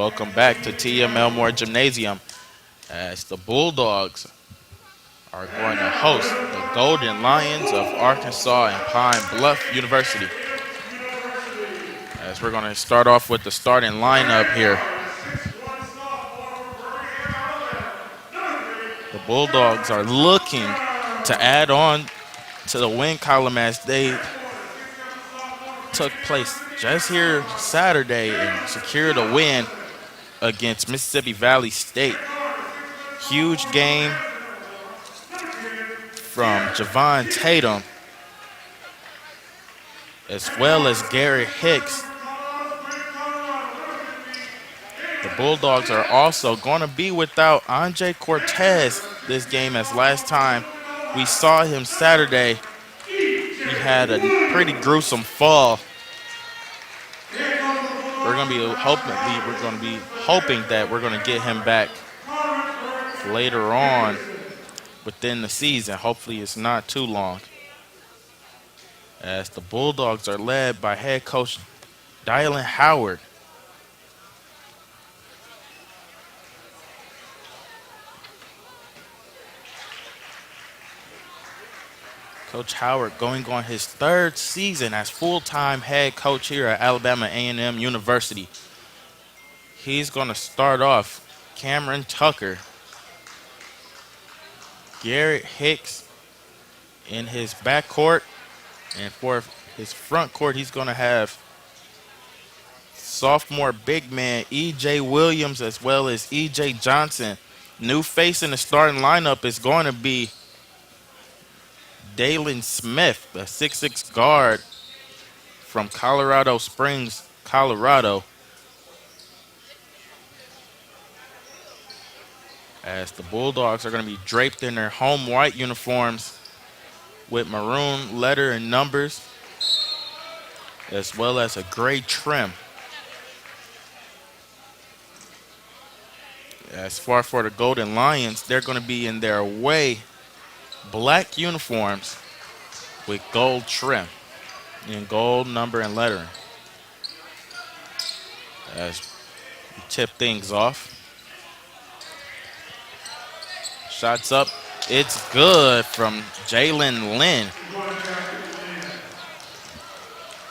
Welcome back to TM Elmore Gymnasium as the Bulldogs are going to host the Golden Lions of Arkansas and Pine Bluff University. As we're going to start off with the starting lineup here. The Bulldogs are looking to add on to the win column as they took place just here Saturday and secured a win against Mississippi Valley State. Huge game from Javon Tatum as well as Gary Hicks. The Bulldogs are also going to be without Andre Cortez this game, as last time we saw him Saturday, he had a pretty gruesome fall. We're going to be hoping that we're going to get him back later on within the season. Hopefully it's not too long. As the Bulldogs are led by head coach Dylan Howard. Coach Howard going on his third season as full-time head coach here at Alabama A&M University. He's going to start off Cameron Tucker, Garrett Hicks in his backcourt, and for his front court, he's going to have sophomore big man E.J. Williams as well as E.J. Johnson. New face in the starting lineup is going to be Dalen Smith, the 6'6" guard from Colorado Springs, Colorado. As the Bulldogs are going to be draped in their home white uniforms with maroon letter and numbers, as well as a gray trim. As far for the Golden Lions, they're going to be in their away black uniforms with gold trim and gold number and lettering. As we tip things off. Shots up. It's good from Jalen Lynn,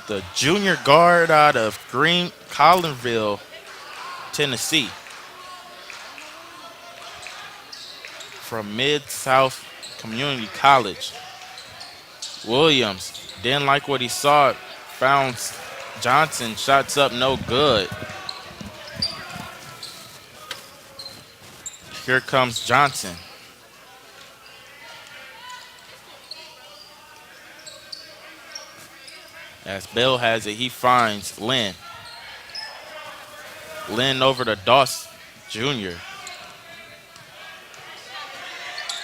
the junior guard out of Collinville, Tennessee, from Mid-South Community College. Williams didn't like what he saw. Found Johnson. Shots up, no good. Here comes Johnson. As Bell has it, he finds Lynn. Lynn over to Doss Jr.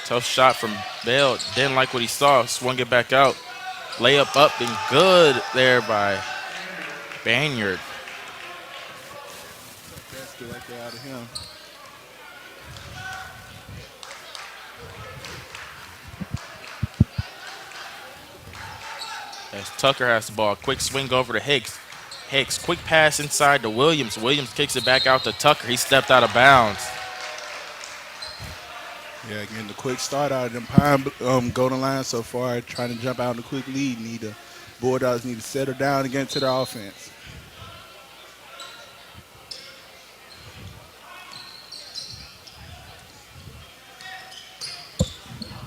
Tough shot from Bell. Didn't like what he saw. Swung it back out. Layup up and good there by Banyard. Basket right there out of him. As Tucker has the ball. Quick swing over to Hicks. Hicks, quick pass inside to Williams. Williams kicks it back out to Tucker. He stepped out of bounds. Yeah, getting the quick start out of them Pine Golden Lions so far, trying to jump out in a quick lead. Bulldogs need to settle down and get into their offense.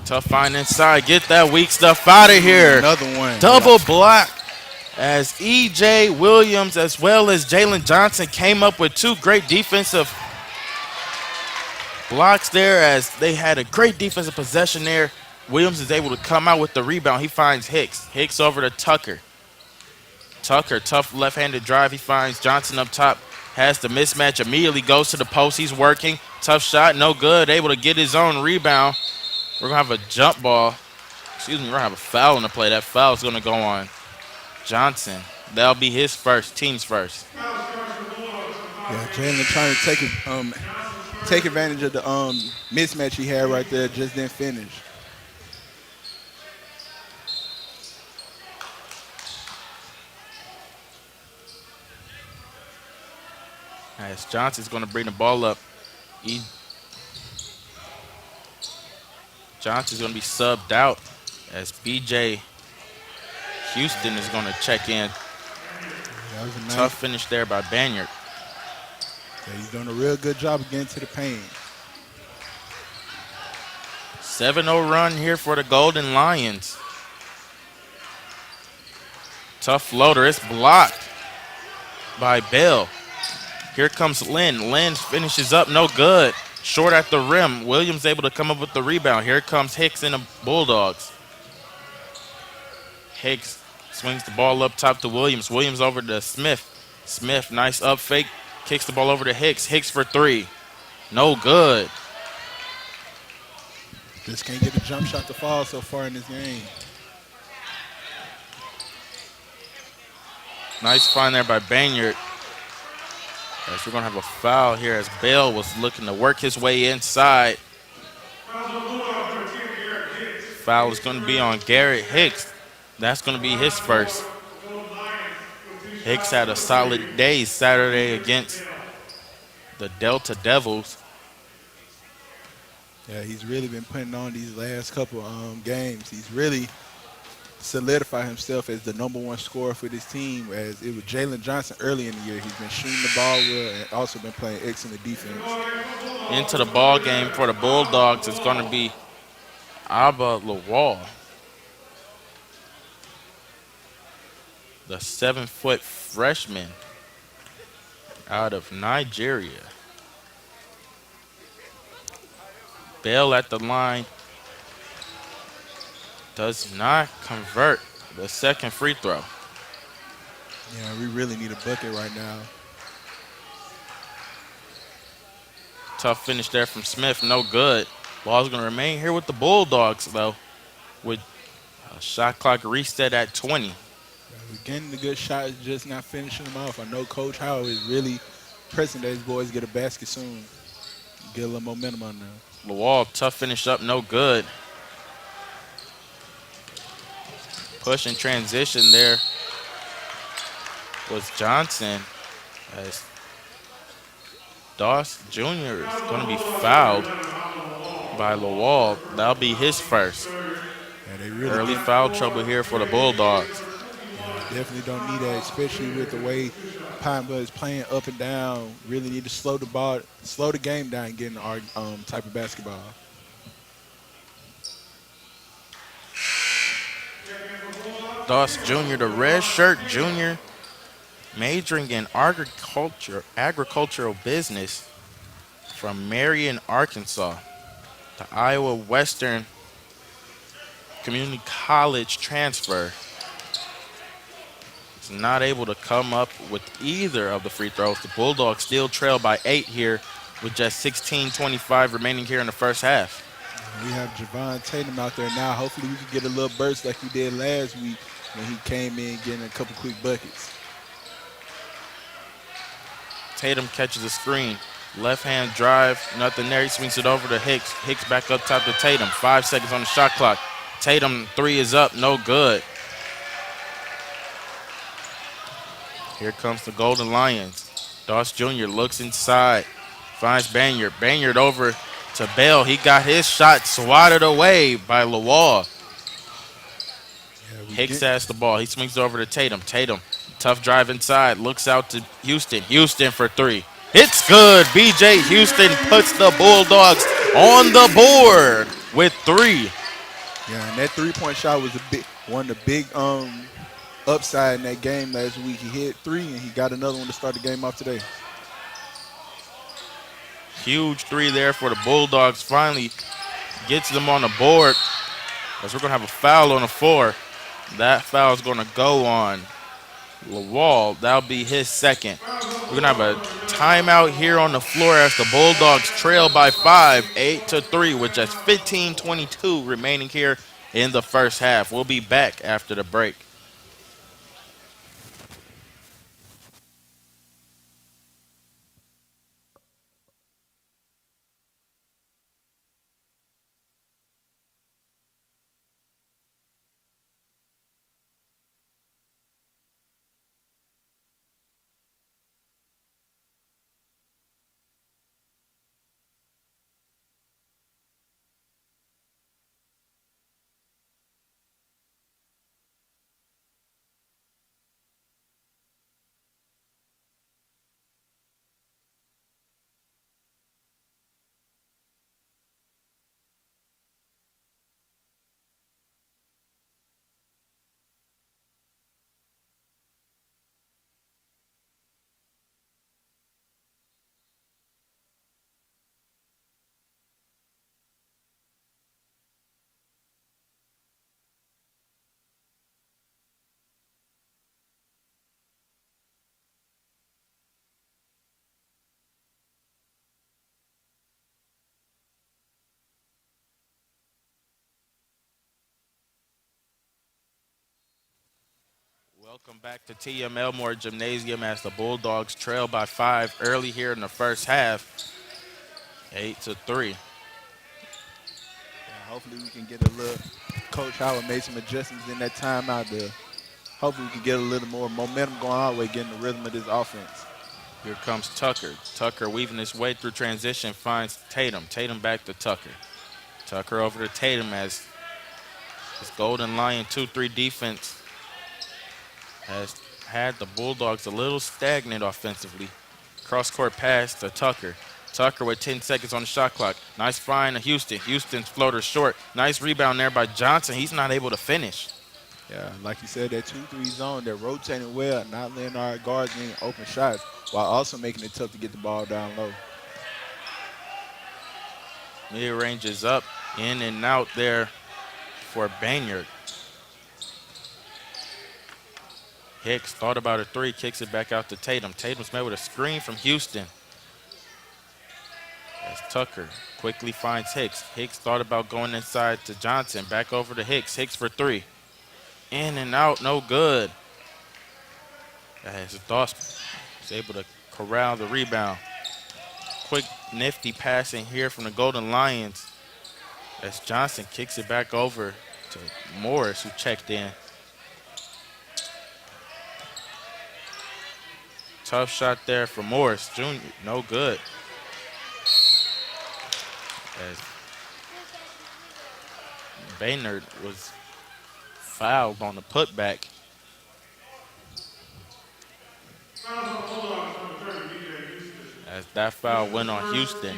Tough find inside. Get that weak stuff out of here. Another one. Double block as E.J. Williams as well as Jalen Johnson came up with two great defensive blocks there, as they had a great defensive possession there. Williams is able to come out with the rebound. He finds Hicks. Hicks over to Tucker. Tucker, tough left-handed drive. He finds Johnson up top. Has the mismatch. Immediately goes to the post. He's working. Tough shot. No good. Able to get his own rebound. We're going to have a jump ball. We're going to have a foul in the play. That foul is going to go on Johnson. That'll be his first, team's first. Yeah, Jalen trying to take advantage of the mismatch he had right there, just didn't finish. as Johnson's going to bring the ball up. E. Johnson's going to be subbed out as B.J. Houston is going to check in. That was a nice. Tough finish there by Banyard. Yeah, he's doing a real good job of getting to the paint. 7-0 run here for the Golden Lions. Tough floater. It's blocked by Bell. Here comes Lynn. Lynn finishes up. No good. Short at the rim. Williams able to come up with the rebound. Here comes Hicks and the Bulldogs. Hicks swings the ball up top to Williams. Williams over to Smith. Smith, nice up fake. Kicks the ball over to Hicks. Hicks for three. No good. Just can't get a jump shot to fall so far in this game. Nice find there by Banyard. As we're going to have a foul here as Bell was looking to work his way inside. Foul is going to be on Garrett Hicks. That's going to be his first. Hicks had a solid day Saturday against the Delta Devils. Yeah, he's really been putting on these last couple games. He's really solidified himself as the #1 scorer for this team. As it was Jalen Johnson early in the year. He's been shooting the ball well and also been playing excellent defense. Into the ball game for the Bulldogs is going to be Abba Lawal, the 7-foot freshman out of Nigeria. Bell at the line does not convert the second free throw. Yeah, we really need a bucket right now. Tough finish there from Smith, no good. Ball's going to remain here with the Bulldogs, though, with a shot clock reset at 20. Yeah, we're getting the good shots, just not finishing them off. I know Coach Howard is really pressing that his boys get a basket soon. Get a little momentum on them. Lawal, tough finish up, no good. Push and transition there was Johnson as Doss Jr. is going to be fouled by Lawal. That'll be his first. Yeah, they really Early foul trouble here for the Bulldogs. definitely don't need that, especially with the way Pine Bluff is playing up and down. Really need to slow the game down and get in our type of basketball. Doss Jr., the red shirt junior, majoring in agricultural business from Marion, Arkansas, to Iowa Western Community College transfer. He's not able to come up with either of the free throws. The Bulldogs still trail by 8 here with just 16:25 remaining here in the first half. We have Javon Tatum out there now. Hopefully we can get a little burst like we did last week when he came in getting a couple quick buckets. Tatum catches a screen. Left hand drive, nothing there. He swings it over to Hicks. Hicks back up top to Tatum. 5 seconds on the shot clock. Tatum, three is up, no good. Here comes the Golden Lions. Doss Jr. looks inside, finds Banyard. Banyard over to Bell. He got his shot swatted away by Lawal. Yeah, Hicks has the ball. He swings over to Tatum. Tatum, tough drive inside, looks out to Houston. Houston for three. It's good. B.J. Houston puts the Bulldogs on the board with three. Yeah, and that three-point shot was one of the big upside in that game last week. He hit three, and he got another one to start the game off today. Huge three there for the Bulldogs. Finally gets them on the board. As we're going to have a foul on the floor. That foul is going to go on Lawal. That'll be his second. We're going to have a timeout here on the floor as the Bulldogs trail by 5, 8-3, with just 15:22 remaining here in the first half. We'll be back after the break. Welcome back to TM Elmore Gymnasium as the Bulldogs trail by 5 early here in the first half, 8-3. Yeah, hopefully we can get a little. Coach Howard made some adjustments in that timeout to hopefully we can get a little more momentum going our way, getting the rhythm of this offense. Here comes Tucker. Tucker weaving his way through transition, finds Tatum. Tatum back to Tucker. Tucker over to Tatum as his Golden Lion 2-3 defense has had the Bulldogs a little stagnant offensively. Cross-court pass to Tucker. Tucker with 10 seconds on the shot clock. Nice find to Houston. Houston's floater short. Nice rebound there by Johnson. He's not able to finish. Yeah, like you said, that 2-3 zone, they're rotating well, not letting our guards in open shots, while also making it tough to get the ball down low. Mid-range is up, in and out there for Banyard. Hicks thought about a three, kicks it back out to Tatum. Tatum's met with a screen from Houston. As Tucker quickly finds Hicks. Hicks thought about going inside to Johnson. Back over to Hicks. Hicks for three. In and out, no good. As Dawson is able to corral the rebound. Quick, nifty passing here from the Golden Lions as Johnson kicks it back over to Morris, who checked in. Tough shot there for Morris Jr. No good. As Baynard was fouled on the putback. As that foul went on Houston,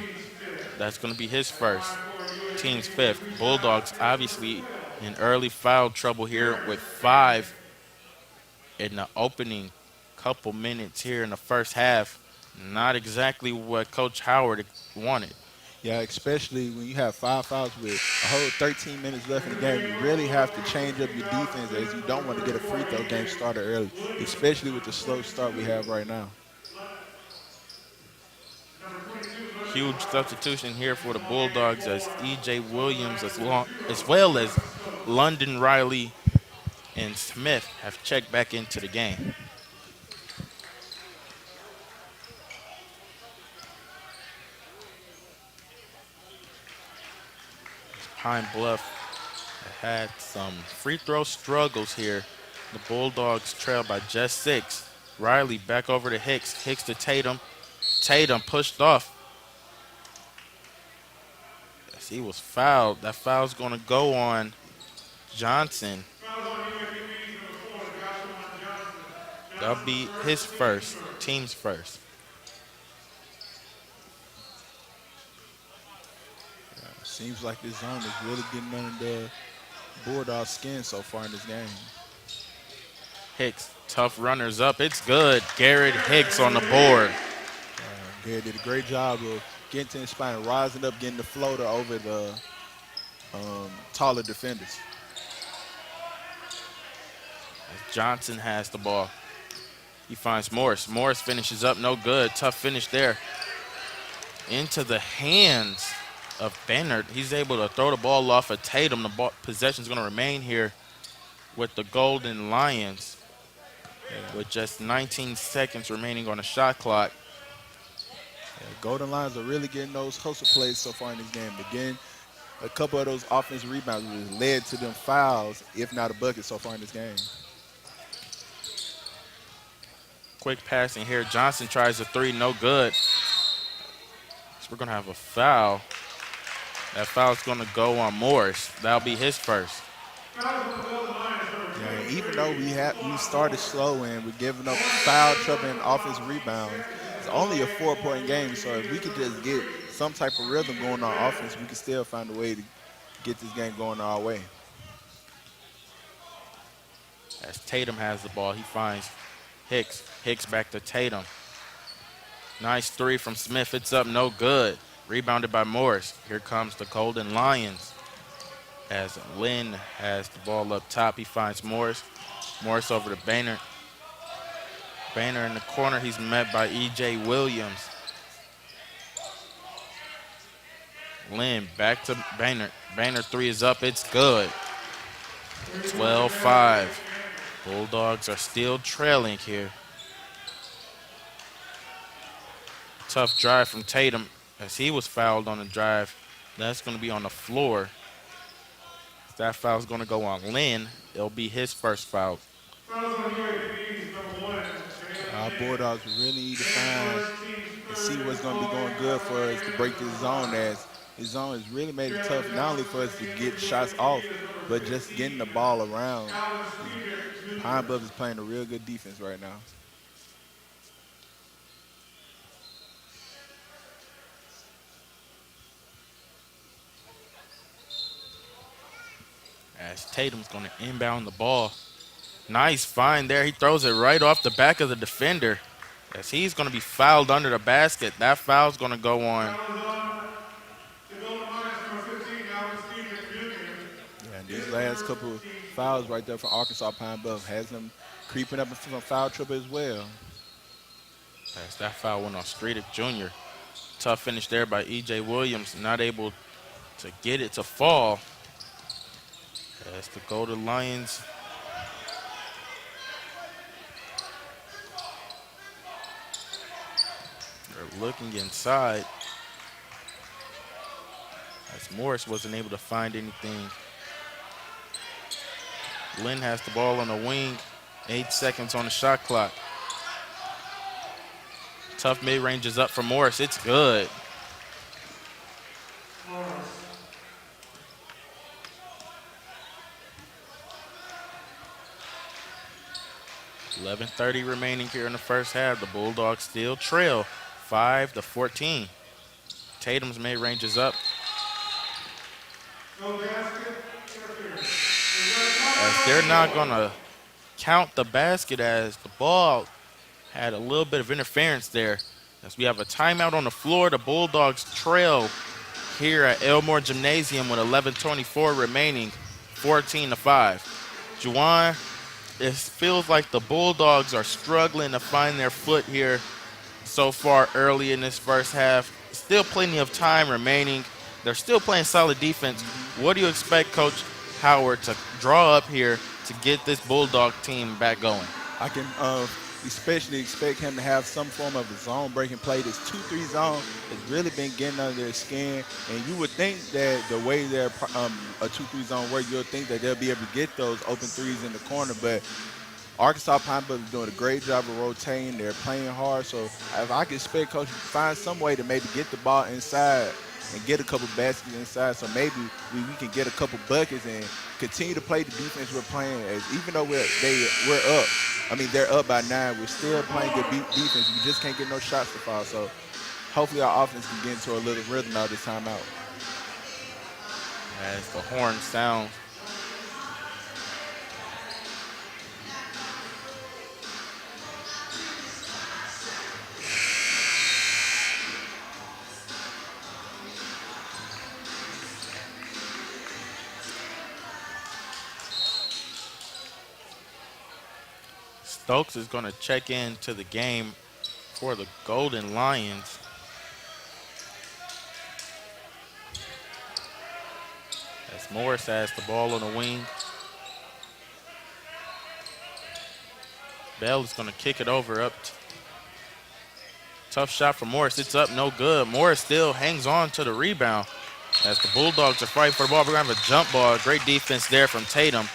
that's going to be his first, team's fifth. Bulldogs obviously in early foul trouble here with 5 in the opening couple minutes here in the first half. Not exactly what Coach Howard wanted. Yeah, especially when you have 5 fouls with a whole 13 minutes left in the game. You really have to change up your defense as you don't want to get a free throw game started early, especially with the slow start we have right now. Huge substitution here for the Bulldogs as E.J. Williams as well as London Riley and Smith have checked back into the game. Pine Bluff had some free throw struggles here. The Bulldogs trail by just 6. Riley back over to Hicks. Hicks to Tatum. Tatum pushed off. As he was fouled. That foul's going to go on Johnson. That'll be his first, team's first. Seems like this zone is really getting under the Bulldog skin so far in this game. Hicks, tough runners up. It's good. Garrett Hicks on the board. Garrett did a great job of getting to his spine and rising up, getting the floater over the taller defenders. Johnson has the ball. He finds Morris. Morris finishes up, no good. Tough finish there. Into the hands of Bennett. He's able to throw the ball off of Tatum. The possession is going to remain here with the Golden Lions with just 19 seconds remaining on the shot clock. Yeah, Golden Lions are really getting those hustle plays so far in this game. Again, a couple of those offensive rebounds has led to them fouls, if not a bucket so far in this game. Quick passing here. Johnson tries a three, no good. So we're going to have a foul. That foul's going to go on Morris. That'll be his first. Yeah, even though we started slow and we're giving up foul trouble and offensive rebounds, it's only a 4-point game. So if we could just get some type of rhythm going on offense, we can still find a way to get this game going our way. As Tatum has the ball, he finds Hicks. Hicks back to Tatum. Nice three from Smith. It's up, no good. Rebounded by Morris. Here comes the Golden Lions. As Lynn has the ball up top, he finds Morris. Morris over to Boehner. Boehner in the corner. He's met by E.J. Williams. Lynn back to Boehner. Boehner three is up. It's good. 12-5. Bulldogs are still trailing here. Tough drive from Tatum as he was fouled on the drive. That's going to be on the floor. That foul's going to go on Lynn. It'll be his first foul. Fouls on UAPB, number 1, Jalen Our Johnson. Bulldogs really need to His find first, team's and see third, what's and going to be all going good American for us to break this number zone. 5. As this zone has really made it tough, Jalen not only Johnson, for us to second get for shots UAPB, off, is number but just getting the 15. ball around. Alan Stevens, Pine Jr. Bluff is playing a real good defense right now. As Tatum's going to inbound the ball. Nice find there. He throws it right off the back of the defender. As he's going to be fouled under the basket. That foul's going to go on. Foul is on the Golden Lions, number 15, Alan Stevens, Jr. Yeah, and these His last first, couple team's fouls fourth. right there for Arkansas Pine Bluff has them creeping up from a foul trouble as well. As that foul went on Streeter Jr. Tough finish there by E.J. Williams. Not able to get it to fall. As the Golden Lions are looking inside. As Morris wasn't able to find anything. Lynn has the ball on the wing. 8 seconds on the shot clock. Tough mid-range is up for Morris. It's good. Morris. 11:30 remaining here in the first half. The Bulldogs still trail 5-14. Tatum's mid-range is up. No basket, interference. As they're not going to count the basket as the ball had a little bit of interference there. As we have a timeout on the floor, the Bulldogs trail here at Elmore Gymnasium with 11:24 remaining, 14-5. Juwan, it feels like the Bulldogs are struggling to find their foot here so far early in this first half. Still plenty of time remaining. They're still playing solid defense. What do you expect Coach Howard to draw up here to get this Bulldog team back going? I can especially expect him to have some form of a zone breaking play. This 2-3 zone has really been getting under their skin, and you would think that the way their a 2-3 zone works, you'll think that they'll be able to get those open threes in the corner, but Arkansas Pine Bluff is doing a great job of rotating. They're playing hard, so if I can expect Coach to find some way to maybe get the ball inside and get a couple baskets inside, so maybe we can get a couple buckets and continue to play the defense we're playing. As even though we're up, I mean they're up by 9, we're still playing good defense. We just can't get no shots to fall. So hopefully our offense can get into a little rhythm out this timeout. As the horn sounds. Stokes is going to check into the game for the Golden Lions. As Morris has the ball on the wing. Bell is going to kick it over up. Tough shot from Morris. It's up, no good. Morris still hangs on to the rebound as the Bulldogs are fighting for the ball. We're going to have a jump ball. Great defense there from Tatum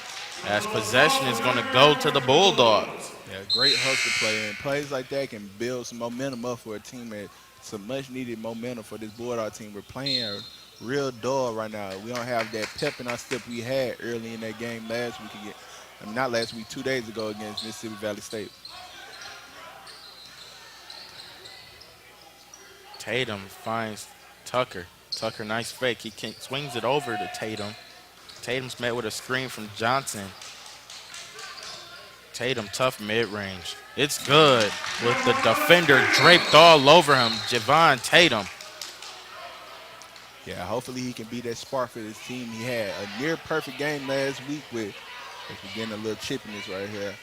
as possession is going to go to the Bulldogs. Yeah, great hustle play, and plays like that can build some momentum up for a team. And some much needed momentum for this Bulldog team. We're playing real dull right now. We don't have that pep in our step we had early in that game last week. Not last week, 2 days ago against Mississippi Valley State. Tatum finds Tucker. Tucker, nice fake. He swings it over to Tatum. Tatum's met with a screen from Johnson. Tatum, tough mid-range. It's good with the defender draped all over him, Javon Tatum. Yeah, hopefully he can be that spark for this team. He had a near-perfect game last week with, if we're getting a little chippiness right here.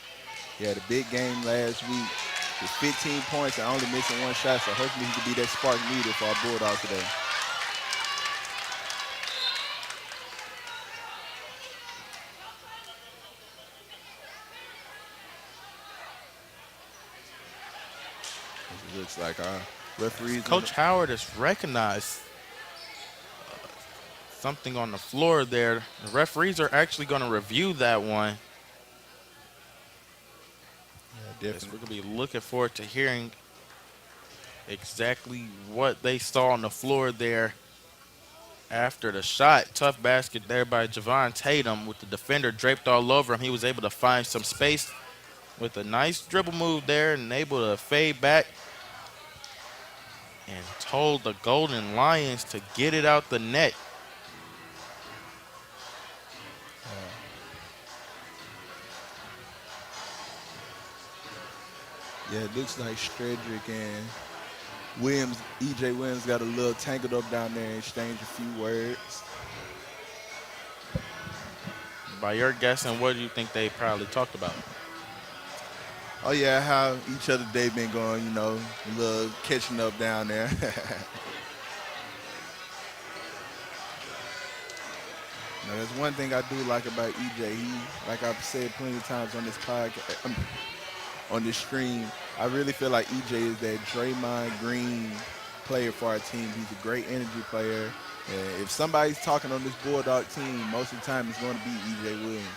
He had a big game last week with 15 points and only missing 1 shot, so hopefully he can be that spark needed for our Bulldogs today. It looks like our referees on Coach Howard has recognized something on the floor there. The referees are actually going to review that one. Yes, we're definitely. going to be looking forward to hearing exactly what they saw on the floor there after the shot. Tough basket there by Javon Tatum with the defender draped all over him. He was able to find some space with a nice dribble move there and able to fade back and told the Golden Lions to get it out the net. Yeah, it looks like Stredrick and Williams, E.J. Williams got a little tangled up down there and exchanged a few words. By your guessing, what do you think they probably talked about? Oh, yeah, how each other day been going, a little catching up down there. Now, that's one thing I do like about EJ. He, like I've said plenty of times on this podcast, on this stream, I really feel like EJ is that Draymond Green player for our team. He's a great energy player. And if somebody's talking on this Bulldog team, most of the time it's going to be EJ Williams.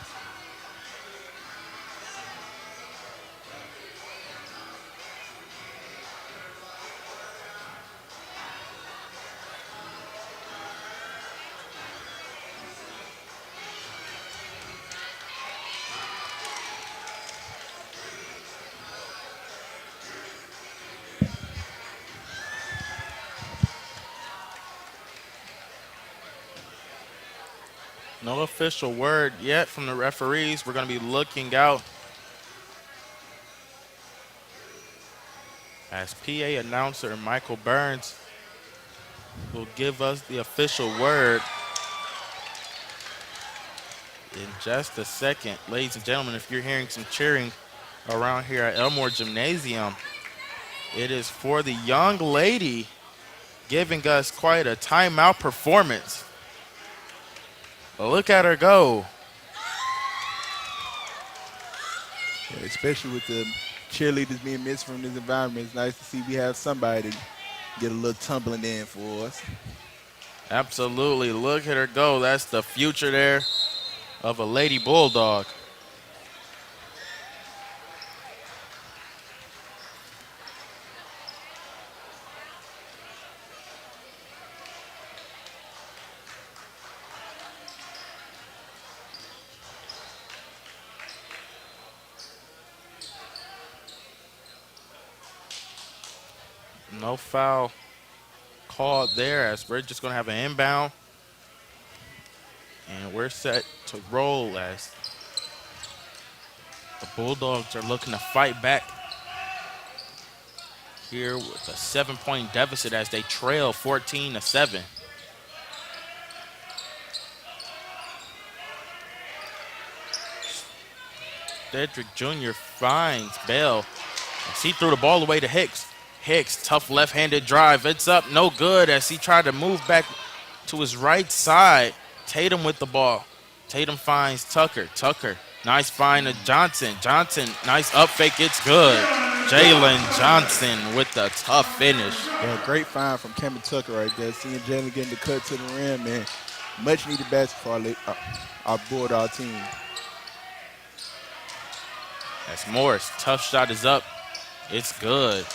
No official word yet from the referees. We're going to be looking out as PA announcer Michael Burns will give us the official word in just a second. Ladies and gentlemen, if you're hearing some cheering around here at Elmore Gymnasium, it is for the young lady giving us quite a timeout performance. Look at her go. Yeah, especially with the cheerleaders being missed from this environment, it's nice to see we have somebody to get a little tumbling in for us. Absolutely. Look at her go. That's the future there of a Lady Bulldog. No foul called there as we're just going to have an inbound. And we're set to roll as the Bulldogs are looking to fight back here with a 7-point deficit as they trail 14-7. Cedric Jr. finds Bell. As he threw the ball away to Hicks. Hicks, tough left-handed drive. It's up, no good as he tried to move back to his right side. Tatum with the ball. Tatum finds Tucker. Tucker, nice find to Johnson. Johnson, nice up fake, it's good. Jalen Johnson with the tough finish. Yeah, great find from Kevin Tucker right there. Seeing Jalen getting the cut to the rim, man. Much needed basket for our Bulldog team. That's Morris. Tough shot is up. It's good.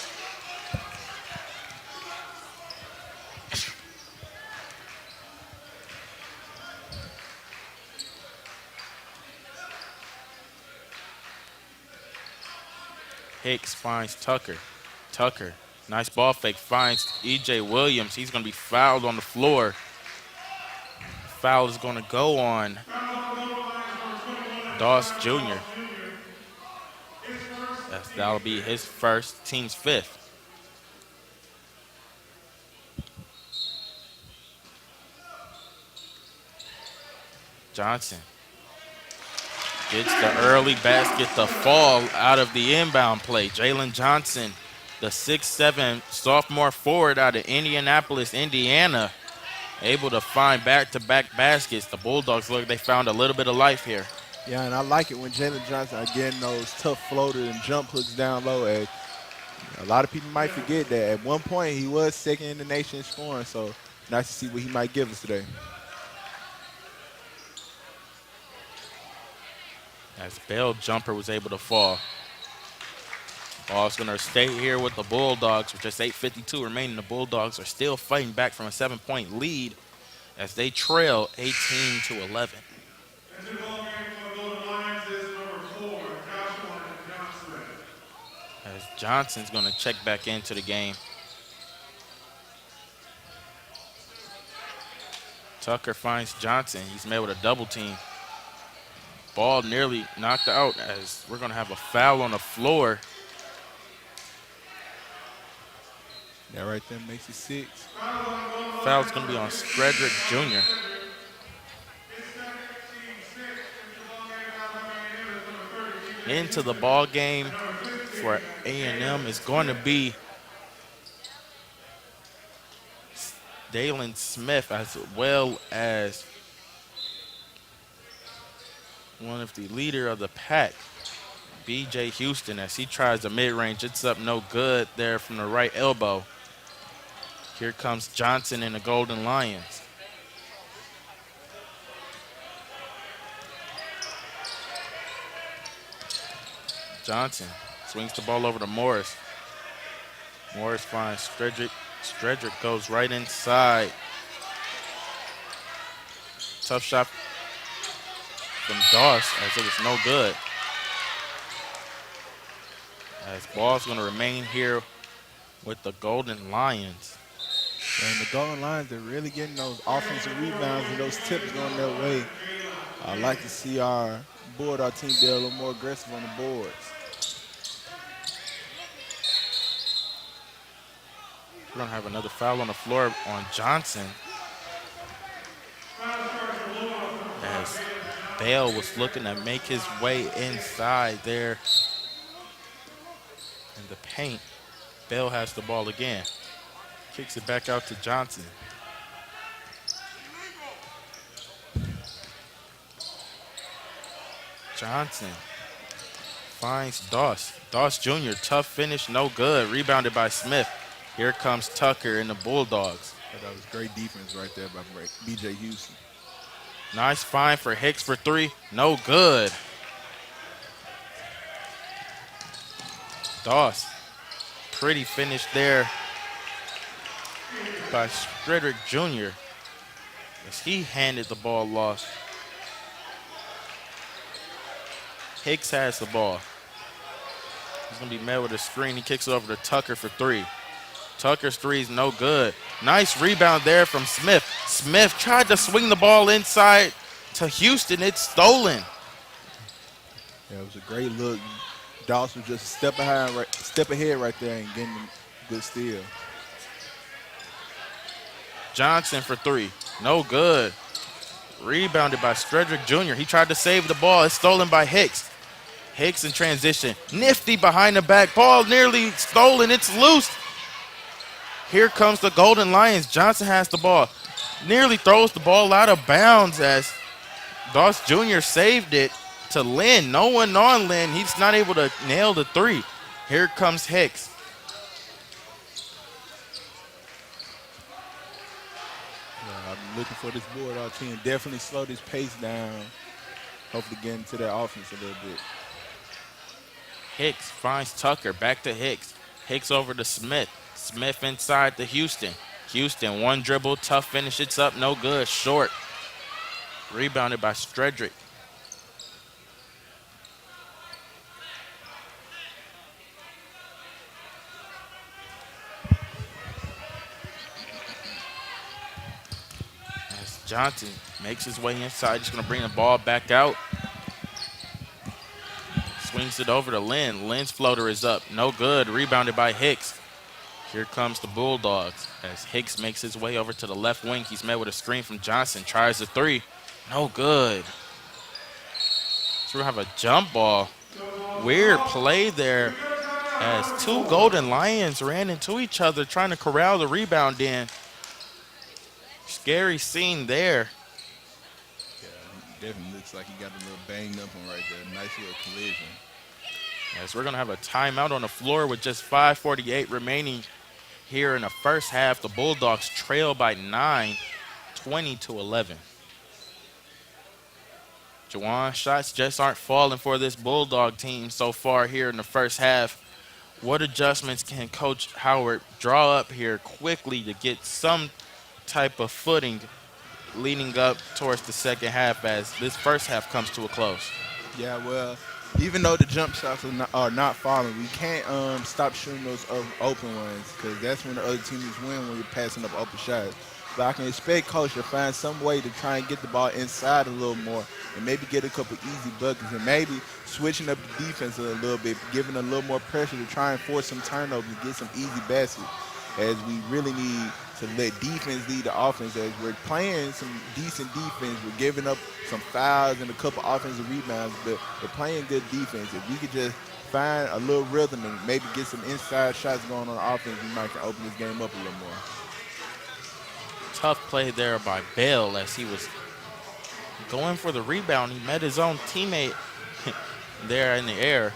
Hicks finds Tucker. Tucker, nice ball fake, finds E.J. Williams. He's going to be fouled on the floor. Foul is going to go on Doss Jr. That'll be his first, team's fifth. Johnson gets the early basket to fall out of the inbound play. Jalen Johnson, the 6'7" sophomore forward out of Indianapolis, Indiana, able to find back-to-back baskets. The Bulldogs look, they found a little bit of life here. Yeah, and I like it when Jalen Johnson are getting those tough floaters and jump hooks down low. As A lot of people might forget that at one point he was second in the nation in scoring, so nice to see what he might give us today. As Bell jumper was able to fall. Ball's going to stay here with the Bulldogs with just 8:52 remaining. The Bulldogs are still fighting back from a 7-point lead as they trail 18-11. Into the ball game for the Golden Lions is number 4, Joshua Johnson. As Johnson's going to check back into the game. Tucker finds Johnson. He's met with a double team. Ball nearly knocked out as we're going to have a foul on the floor. That right there makes it 6. Foul's going to be on Frederick Jr. Into the ball game for A&M is going to be Jalen Smith, as well as one of the leader of the pack, B.J. Houston, as he tries the mid-range. It's up no good there from the right elbow. Here comes Johnson and the Golden Lions. Johnson swings the ball over to Morris. Morris finds Stredrick. Stredrick goes right inside. Tough shot from Doss as it was no good. As ball's going to remain here with the Golden Lions. And the Golden Lions, they're really getting those offensive rebounds and those tips going their way. I'd like to see our Bulldog team be a little more aggressive on the boards. We're going to have another foul on the floor on Johnson. As Bale was looking to make his way inside there in the paint. Bale has the ball again. Kicks it back out to Johnson. Johnson finds Doss. Doss Jr., tough finish, no good. Rebounded by Smith. Here comes Tucker and the Bulldogs. That was great defense right there by B.J. Houston. Nice find for Hicks for 3. No good. Doss. Pretty finish there by Frederick Jr. as he handed the ball off. Hicks has the ball. He's going to be met with a screen. He kicks it over to Tucker for 3. Tucker's 3 is no good. Nice rebound there from Smith. Smith tried to swing the ball inside to Houston. It's stolen. Yeah, it was a great look. Doss was just a step ahead right there and getting a good steal. Johnson for 3. No good. Rebounded by Frederick Jr. He tried to save the ball. It's stolen by Hicks. Hicks in transition. Nifty behind the back. Ball nearly stolen. It's loose. Here comes the Golden Lions. Johnson has the ball. Nearly throws the ball out of bounds as Doss Jr. saved it to Lynn. No one on Lynn. He's not able to nail the 3. Here comes Hicks. I'm looking for this Bulldog team. Definitely slow this pace down. Hopefully get into their offense a little bit. Hicks finds Tucker. Back to Hicks. Hicks over to Smith. Smith inside to Houston. Houston, one dribble, tough finish. It's up, no good, short. Rebounded by Stredrick. As Johnson makes his way inside, just going to bring the ball back out. Swings it over to Lynn. Lynn's floater is up, no good. Rebounded by Hicks. Here comes the Bulldogs as Hicks makes his way over to the left wing. He's met with a screen from Johnson. Tries the 3. No good. So we have a jump ball. Weird play there as 2 Golden Lions ran into each other trying to corral the rebound in. Scary scene there. Yeah, he definitely looks like he got a little banged up one right there. Nice little collision. As we're going to have a timeout on the floor with just 5:48 remaining here in the first half. The Bulldogs trail by 9, 20-11. Juwan, shots just aren't falling for this Bulldog team so far here in the first half. What adjustments can Coach Howard draw up here quickly to get some type of footing leading up towards the second half as this first half comes to a close? Yeah, well, even though the jump shots are not falling, we can't stop shooting those open ones because that's when the other team is winning when you're passing up open shots. But I can expect Coach to find some way to try and get the ball inside a little more and maybe get a couple easy buckets and maybe switching up the defense a little bit, giving a little more pressure to try and force some turnovers and get some easy baskets as we really need to let defense lead the offense as we're playing some decent defense. We're giving up some fouls and a couple offensive rebounds, but we're playing good defense. If we could just find a little rhythm and maybe get some inside shots going on offense, we might can open this game up a little more. Tough play there by Bell as he was going for the rebound. He met his own teammate there in the air.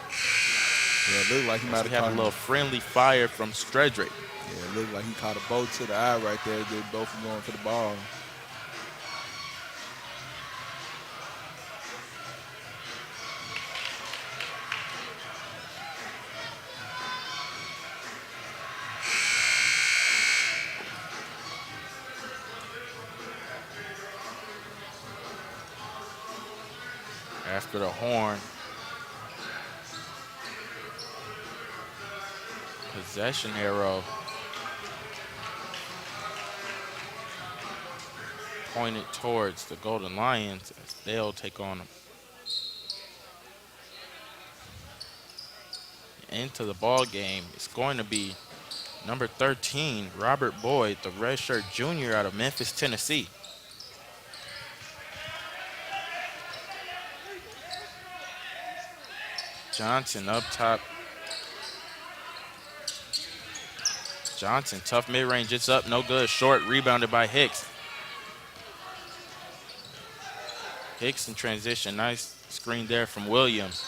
Yeah, it looked like he might have Had caught a little friendly fire from Stredrick. Yeah, it looked like he caught a bow to the eye right there. They both were going for the ball. After the horn. Possession arrow pointed towards the Golden Lions as they'll take on them. Into the ball game, it's going to be number 13, Robert Boyd, the redshirt junior out of Memphis, Tennessee. Johnson up top. Johnson, tough mid-range, it's up, no good. Short, rebounded by Hicks. Hicks in transition, nice screen there from Williams.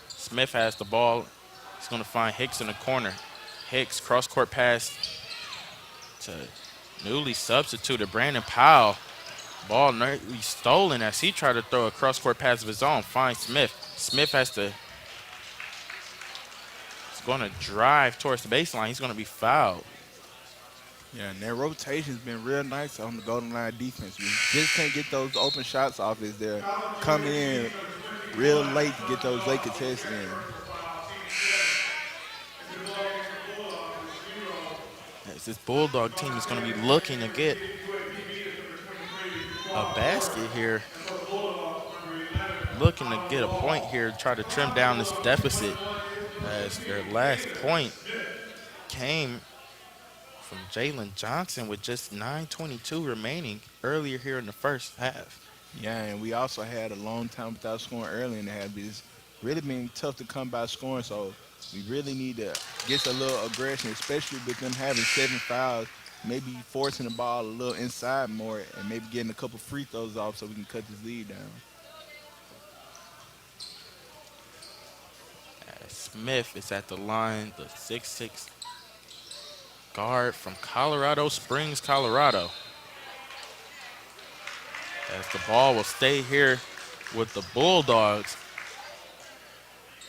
Smith has the ball. He's going to find Hicks in the corner. Hicks, cross-court pass to newly substituted Brandon Powell. Ball nearly stolen as he tried to throw a cross-court pass of his own. Finds Smith. Smith has to, he's going to drive towards the baseline. He's going to be fouled. Yeah, and their rotation's been real nice on the Golden Line defense. We just can't get those open shots off as they're coming in real late to get those late contests in. As this Bulldog team is going to be looking to get a basket here. Looking to get a point here, try to trim down this deficit as their last point came from Jalen Johnson with just 9:22 remaining earlier here in the first half. Yeah, and we also had a long time without scoring early in the half. It's really been tough to come by scoring, so we really need to get a little aggression, especially with them having 7 fouls, maybe forcing the ball a little inside more and maybe getting a couple free throws off so we can cut this lead down. Smith is at the line, the 6'6" guard from Colorado Springs, Colorado. As the ball will stay here with the Bulldogs.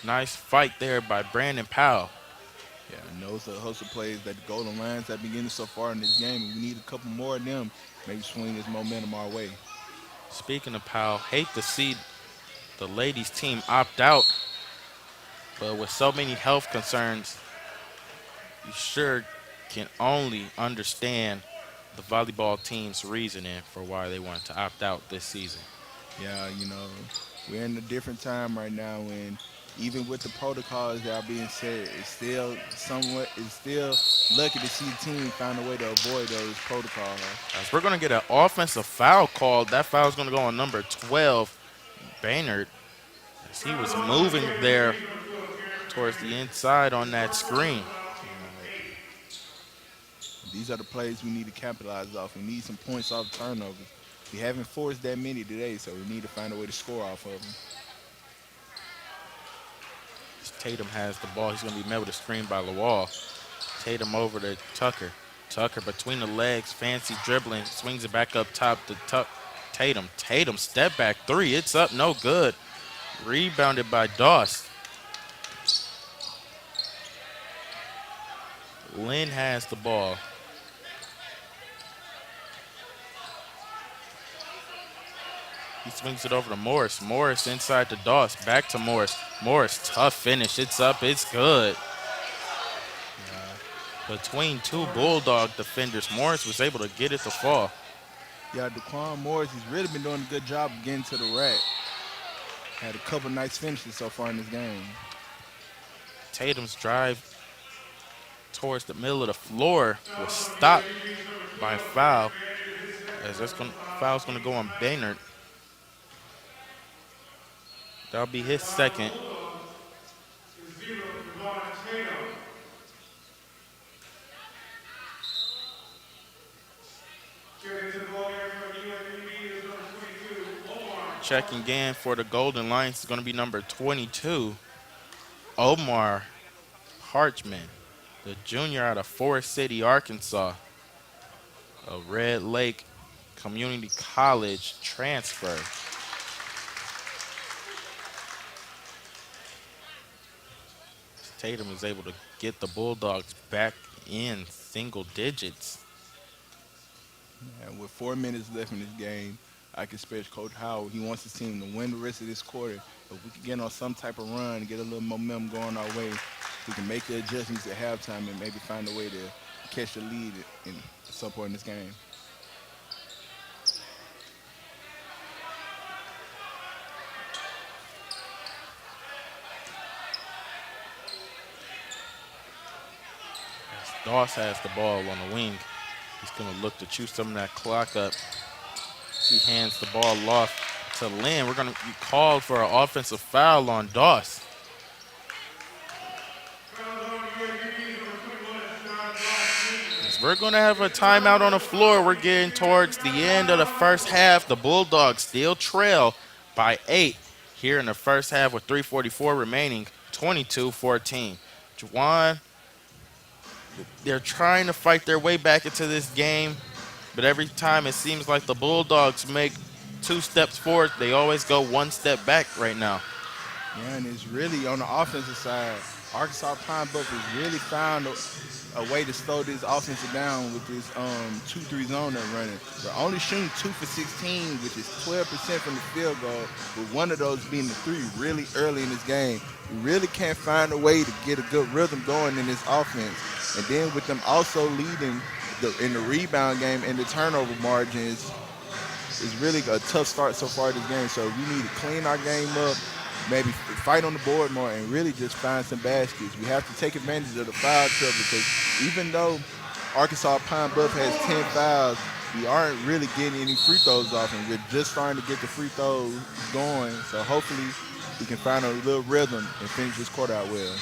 Nice fight there by Brandon Powell. Yeah, and those are the hustle plays that the Golden Lions have been getting so far in this game. We need a couple more of them, maybe swing this momentum our way. Speaking of Powell, hate to see the ladies team opt out, but with so many health concerns, you sure can only understand the volleyball team's reasoning for why they wanted to opt out this season. Yeah, we're in a different time right now when even with the protocols that are being set, it's still lucky to see the team find a way to avoid those protocols. As we're going to get an offensive foul called. That foul is going to go on number 12, Baynard, as he was moving there towards the inside on that screen. These are the plays we need to capitalize off. We need some points off turnovers. We haven't forced that many today, so we need to find a way to score off of them. Tatum has the ball. He's going to be met with a screen by Lawal. Tatum over to Tucker. Tucker between the legs, fancy dribbling, swings it back up top to Tatum. Tatum, step back three. It's up, no good. Rebounded by Doss. Lynn has the ball. He swings it over to Morris. Morris inside to Doss. Back to Morris. Morris, tough finish. It's up. It's good. Between two Bulldog defenders, Morris was able to get it to fall. Yeah, Daquan Morris, he's really been doing a good job of getting to the rack. Had a couple nice finishes so far in this game. Tatum's drive towards the middle of the floor was stopped by a foul. As foul's going to go on Baynard. That'll be his second. Checking in for the Golden Lions is going to be number 22, Omar Parchman, the junior out of Forest City, Arkansas, a Red Lake Community College transfer. Tatum is able to get the Bulldogs back in single digits. And with 4 minutes left in this game, I can expect Coach Howard, he wants his team to win the rest of this quarter. If we can get on some type of run, get a little momentum going our way, we can make the adjustments at halftime and maybe find a way to catch the lead at some point in this game. Doss has the ball on the wing. He's going to look to chew some of that clock up. He hands the ball off to Lynn. We're going to be called for an offensive foul on Doss. As we're going to have a timeout on the floor. We're getting towards the end of the first half. The Bulldogs still trail by 8 here in the first half with 3:44 remaining, 22-14. Juwan, they're trying to fight their way back into this game, but every time it seems like the Bulldogs make 2 steps forward, they always go 1 step back right now. Yeah, and it's really on the offensive side. Arkansas Pine Bluff has really found a way to slow this offensive down with this 2-3 zone they're running. They're only shooting 2 for 16, which is 12% from the field goal, with one of those being the 3 really early in this game. We really can't find a way to get a good rhythm going in this offense. And then with them also leading in the rebound game and the turnover margins, it's really a tough start so far this game. So we need to clean our game up, maybe fight on the board more, and really just find some baskets. We have to take advantage of the foul trouble because even though Arkansas Pine Bluff has 10 fouls, we aren't really getting any free throws off, and we're just starting to get the free throws going. So hopefully we can find a little rhythm and finish this quarter out well.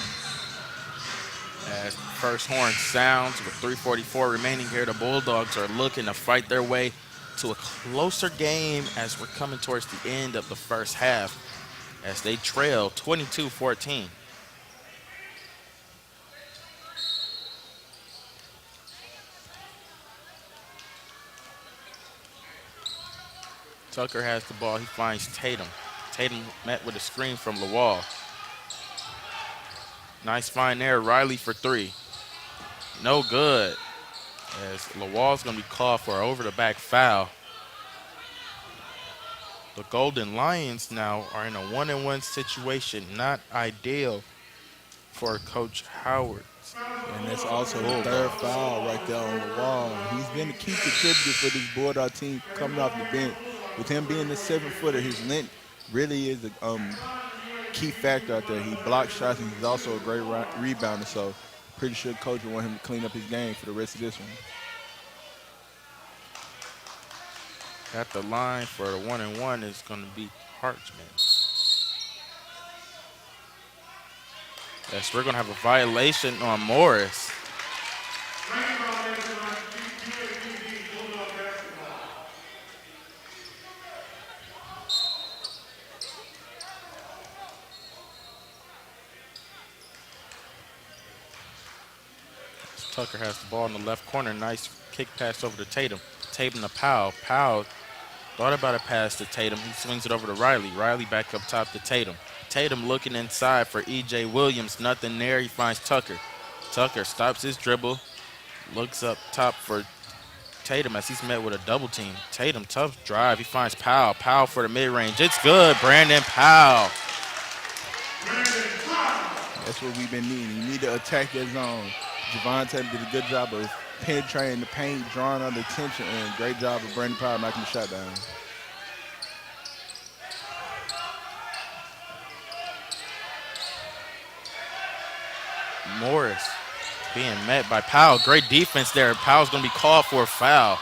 As the first horn sounds with 3:44 remaining here, the Bulldogs are looking to fight their way to a closer game as we're coming towards the end of the first half as they trail 22-14. Tucker has the ball. He finds Tatum. Tatum met with a screen from Lawal. Nice find there. Riley for 3. No good. As Lawal's going to be called for an over-the-back foul. The Golden Lions now are in a 1-1 situation. Not ideal for Coach Howard. And that's also the third foul right there on the wall. He's been a key contributor for this Bulldog team coming off the bench. With him being the 7-footer, his length really is a key factor out there. He blocks shots, and he's also a great rebounder. So pretty sure coach will want him to clean up his game for the rest of this one. At the line for the 1-1 is going to be Parchman. Yes, we're going to have a violation on Morris. Tucker has the ball in the left corner. Nice kick pass over to Tatum. Tatum to Powell. Powell thought about a pass to Tatum. He swings it over to Riley. Riley back up top to Tatum. Tatum looking inside for E.J. Williams. Nothing there. He finds Tucker. Tucker stops his dribble. Looks up top for Tatum as he's met with a double team. Tatum, tough drive. He finds Powell. Powell for the mid-range. It's good. Brandon Powell. That's what we've been needing. You need to attack that zone. Javon Tatum did a good job of penetrating the paint, drawing under attention, and great job of Brandon Powell knocking the shot down. Morris being met by Powell. Great defense there. Powell's going to be called for a foul.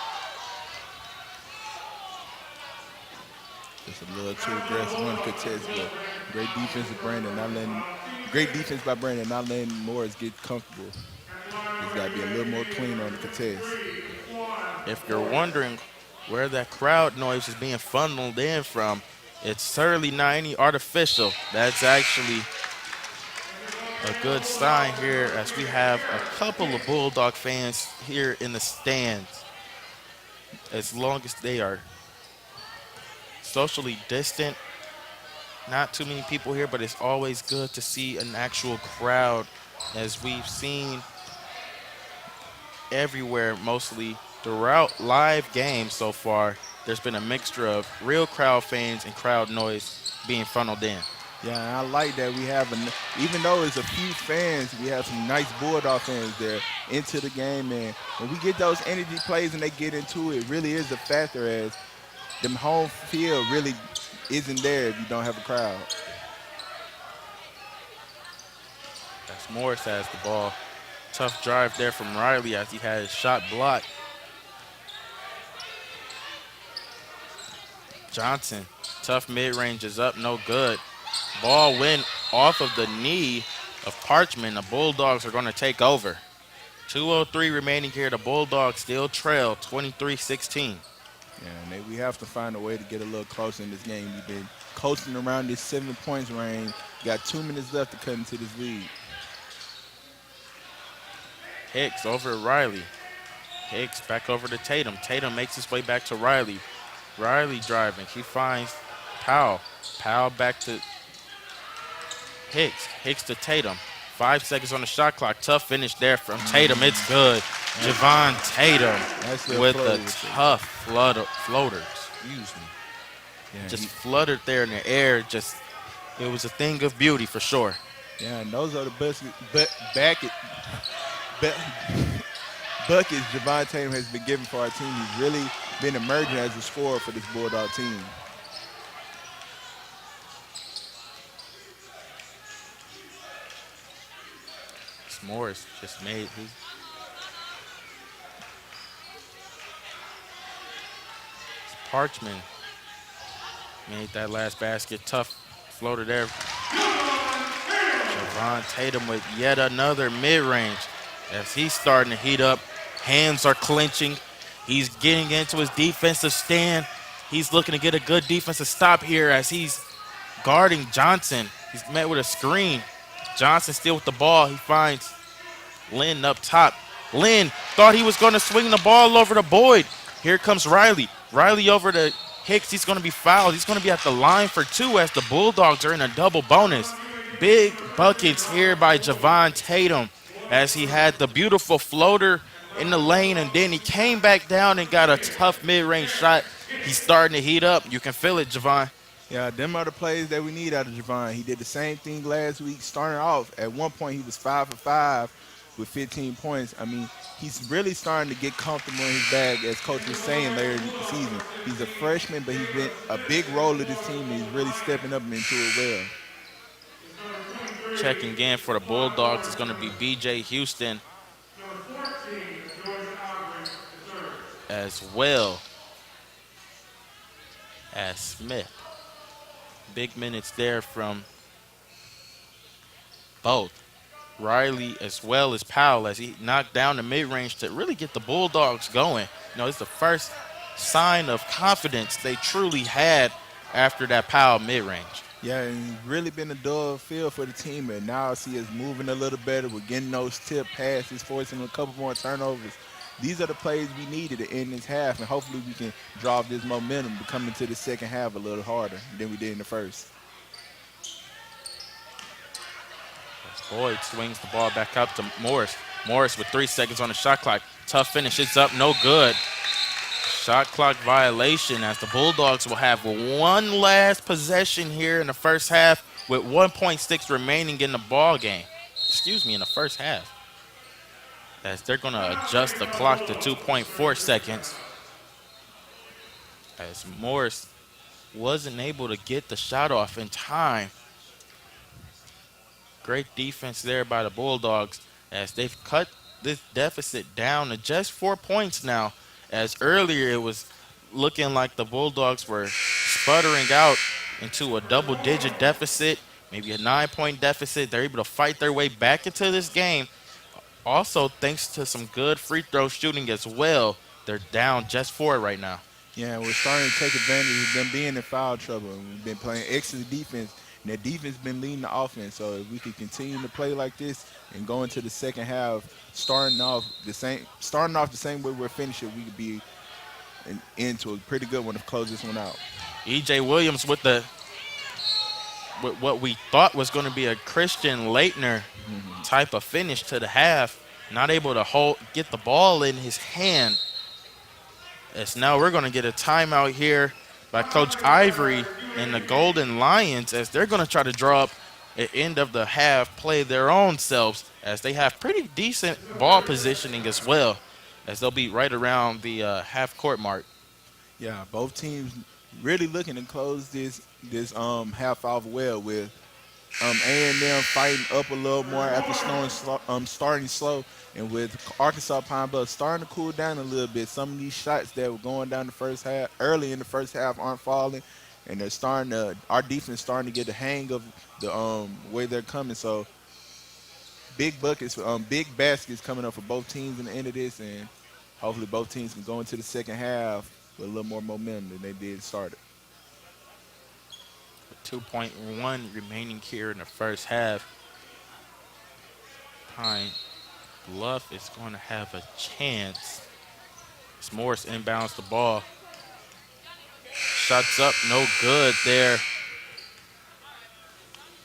Just a little too aggressive on the contest, but great defense by Brandon, not letting Morris get comfortable. He's got to be a little more clean on the contest. If you're wondering where that crowd noise is being funneled in from, it's certainly not any artificial. That's actually a good sign here as we have a couple of Bulldog fans here in the stands. As long as they are socially distant, not too many people here, but it's always good to see an actual crowd, as we've seen everywhere, mostly throughout live games so far. There's been a mixture of real crowd fans and crowd noise being funneled in. Yeah, and I like that we have, even though it's a few fans, we have some nice Bulldog fans there into the game. And when we get those energy plays and they get into it, it really is a factor, as the home field really isn't there if you don't have a crowd. As Morris has the ball. Tough drive there from Riley as he had his shot blocked. Johnson, tough mid-range is up, no good. Ball went off of the knee of Parchman. The Bulldogs are going to take over. 2:03 remaining here. The Bulldogs still trail 23-16. Yeah, and we have to find a way to get a little closer in this game. We've been coasting around this 7 points range. Got 2 minutes left to cut into this lead. Hicks over to Riley. Hicks back over to Tatum. Tatum makes his way back to Riley. Riley driving. He finds Powell. Powell back to Hicks. Hicks to Tatum. 5 seconds on the shot clock. Tough finish there from Tatum. It's good. Javon Tatum with a tough floater. Excuse me. Yeah, just fluttered there in the air. Just, it was a thing of beauty for sure. Yeah, and those are the buckets Javon Tatum has been given for our team. He's really been emerging as a scorer for this Bulldog team. Morris just made his. Parchman made that last basket. Tough floater there. Javon Tatum with yet another mid-range. As he's starting to heat up, hands are clenching. He's getting into his defensive stand. He's looking to get a good defensive stop here as he's guarding Johnson. He's met with a screen. Johnson still with the ball. He finds Lynn up top. Lynn thought he was going to swing the ball over to Boyd. Here comes Riley. Riley over to Hicks. He's going to be fouled. He's going to be at the line for 2 as the Bulldogs are in a double bonus. Big buckets here by Javon Tatum as he had the beautiful floater in the lane, and then he came back down and got a tough mid-range shot. He's starting to heat up. You can feel it, Javon. Yeah, them are the plays that we need out of Javon. He did the same thing last week, starting off. At one point, he was 5 for 5 with 15 points. I mean, he's really starting to get comfortable in his bag, as Coach was saying later in the season. He's a freshman, but he's been a big role of this team, and he's really stepping up into it well. Checking again for the Bulldogs is going to be B.J. Houston as well as Smith. Big minutes there from both Riley as well as Powell as he knocked down the mid-range to really get the Bulldogs going. You know, it's the first sign of confidence they truly had after that Powell mid-range. Yeah, and it's really been a dull feel for the team, and now I see us moving a little better. We're getting those tip passes, forcing a couple more turnovers. These are the plays we needed to end this half, and hopefully we can draw this momentum to come into the second half a little harder than we did in the first. Boyd swings the ball back up to Morris. Morris with 3 seconds on the shot clock. Tough finish. It's up. No good. Shot clock violation as the Bulldogs will have one last possession here in the first half with 1.6 remaining in the ball game. Excuse me, in the first half. As they're going to adjust the clock to 2.4 seconds. As Morris wasn't able to get the shot off in time. Great defense there by the Bulldogs as they've cut this deficit down to just 4 points now. As earlier it was looking like the Bulldogs were sputtering out into a double-digit deficit, maybe a 9-point deficit. They're able to fight their way back into this game. Also, thanks to some good free throw shooting as well, they're down just 4 right now. Yeah, we're starting to take advantage of them being in foul trouble. And we've been playing excellent defense, and that defense been leading the offense. So if we could continue to play like this and go into the second half, starting off the same way we're finishing, we could be into a pretty good one to close this one out. E.J. Williams with what we thought was going to be a Christian Leitner type of finish to the half, not able to get the ball in his hand. As now we're going to get a timeout here by Coach Ivory and the Golden Lions as they're going to try to draw up at end of the half, play their own selves as they have pretty decent ball positioning as well, as they'll be right around the half court mark. Yeah, both teams really looking to close this half off well with A&M fighting up a little more after starting slow, and with Arkansas Pine Bluff starting to cool down a little bit. Some of these shots that were going down the first half, early in the first half, aren't falling, and our defense starting to get the hang of the way they're coming. So big buckets, big baskets coming up for both teams in the end of this, and hopefully both teams can go into the second half with a little more momentum than they did started. 2.1 remaining here in the first half. Pine Bluff is going to have a chance. As Morris inbounds the ball. Shots up, no good there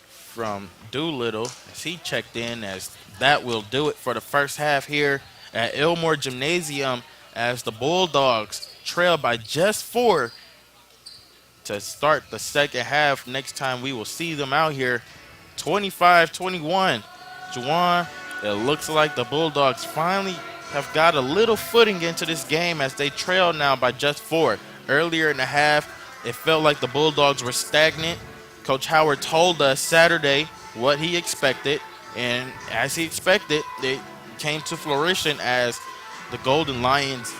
from Doolittle as he checked in, as that will do it for the first half here at Elmore Gymnasium as the Bulldogs trail by just 4 to start the second half. Next time we will see them out here, 25-21. Juwan, it looks like the Bulldogs finally have got a little footing into this game as they trail now by just 4. Earlier in the half, it felt like the Bulldogs were stagnant. Coach Howard told us Saturday what he expected, and as he expected, it came to fruition as the Golden Lions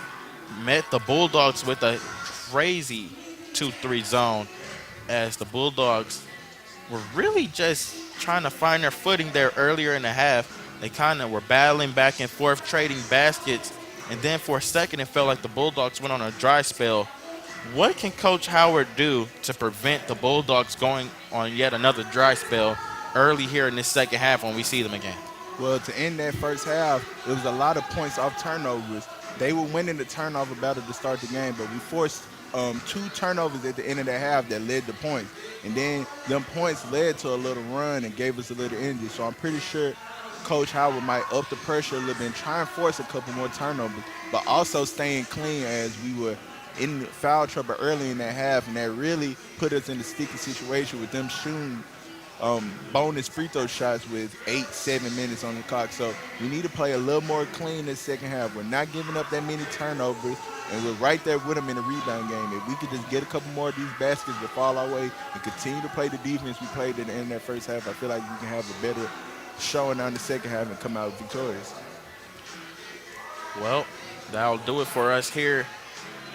met the Bulldogs with a crazy 2-3 zone, as the Bulldogs were really just trying to find their footing there earlier in the half. They kind of were battling back and forth, trading baskets, and then for a second it felt like the Bulldogs went on a dry spell. What can Coach Howard do to prevent the Bulldogs going on yet another dry spell early here in this second half when we see them again? Well, to end that first half, it was a lot of points off turnovers. They were winning the turnover battle to start the game, but we forced 2 turnovers at the end of the half that led to points. And then them points led to a little run and gave us a little energy. So I'm pretty sure Coach Howard might up the pressure a little bit and try and force a couple more turnovers, but also staying clean as we were in foul trouble early in that half, and that really put us in a sticky situation with them shooting bonus free throw shots with 8-7 minutes on the clock. So we need to play a little more clean this second half. We're not giving up that many turnovers, and we're right there with them in the rebound game. If we could just get a couple more of these baskets that fall our way and continue to play the defense we played at the end of that first half, I feel like we can have a better showing on the second half and come out victorious. Well, that'll do it for us here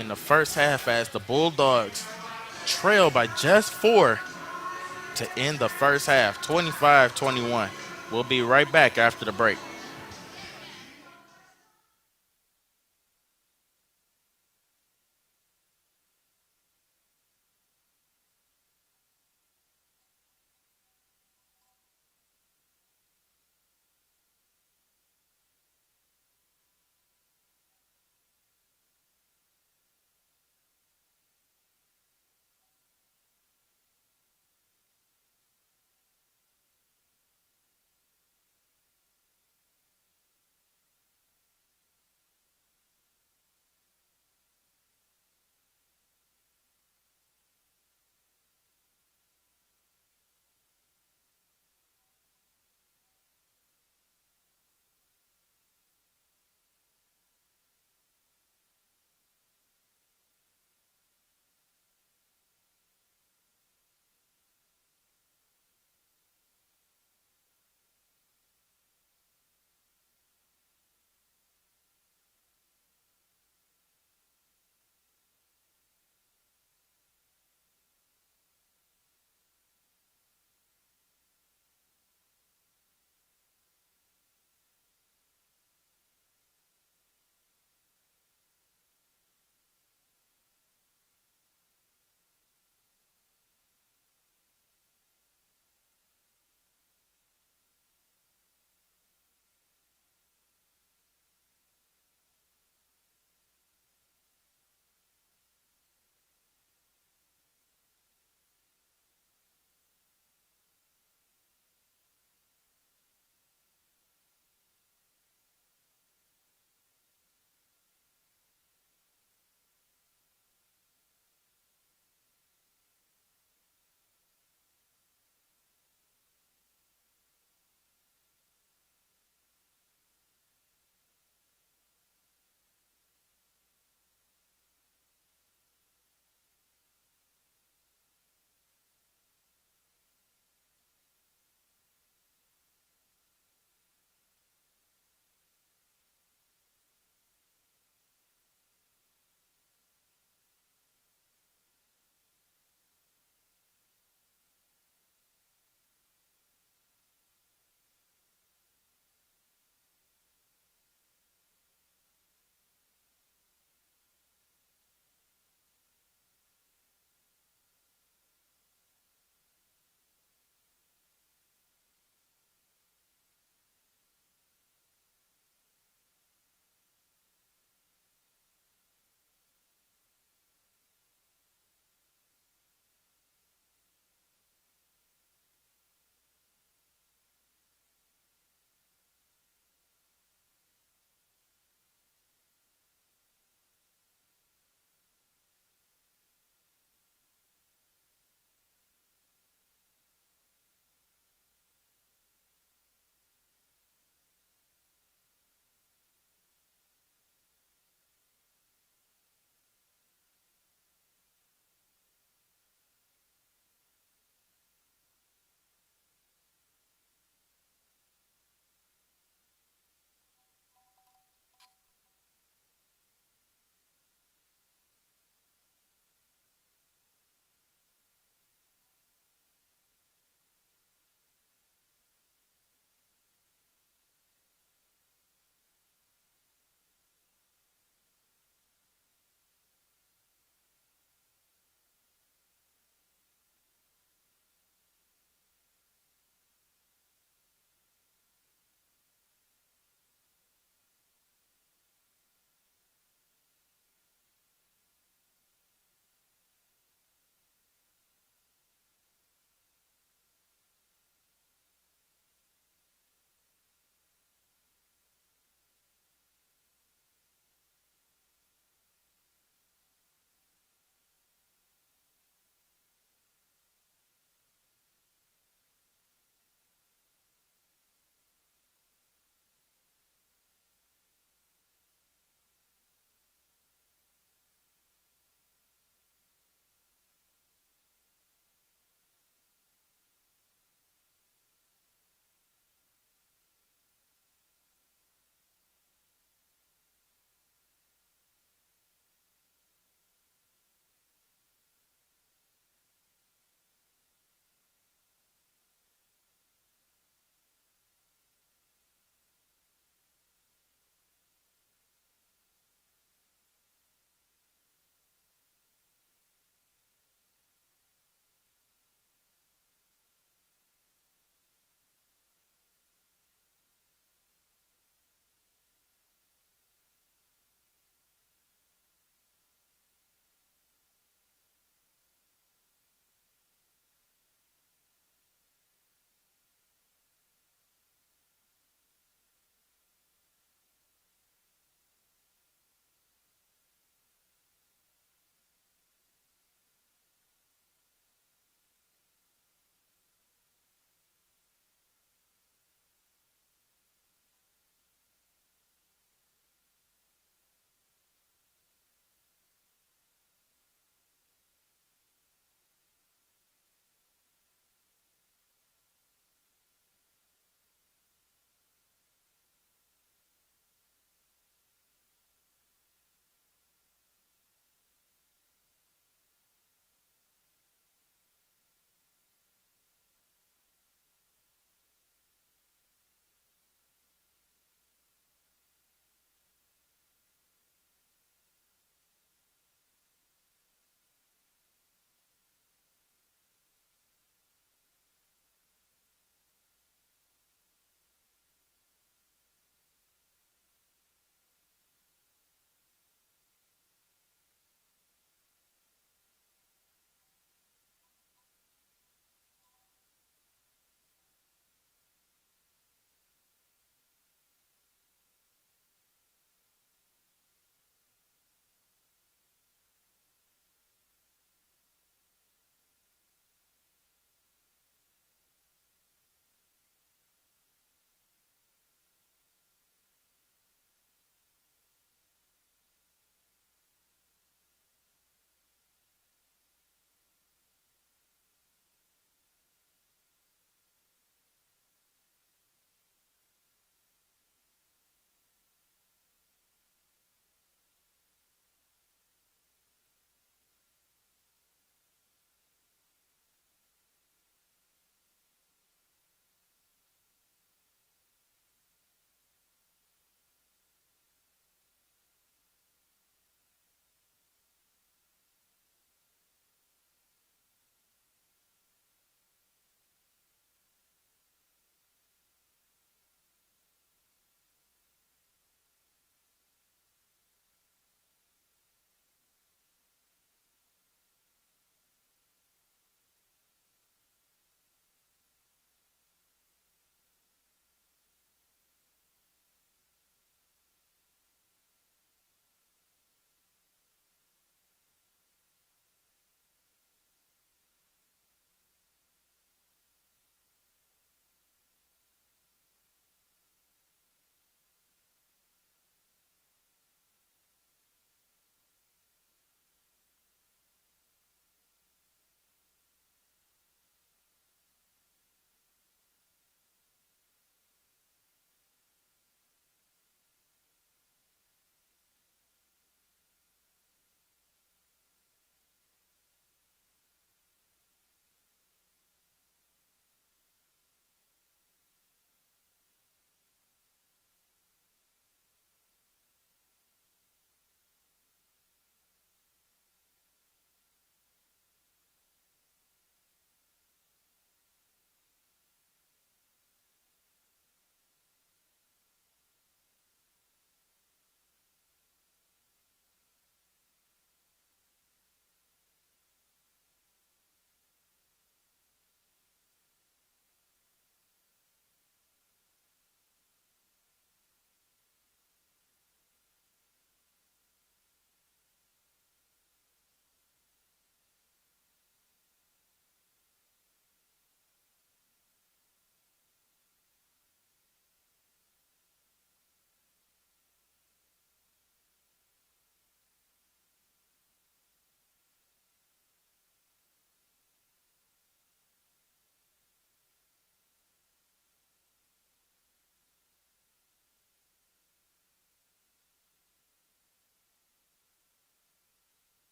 in the first half as the Bulldogs trail by just 4 to end the first half, 25-21. We'll be right back after the break.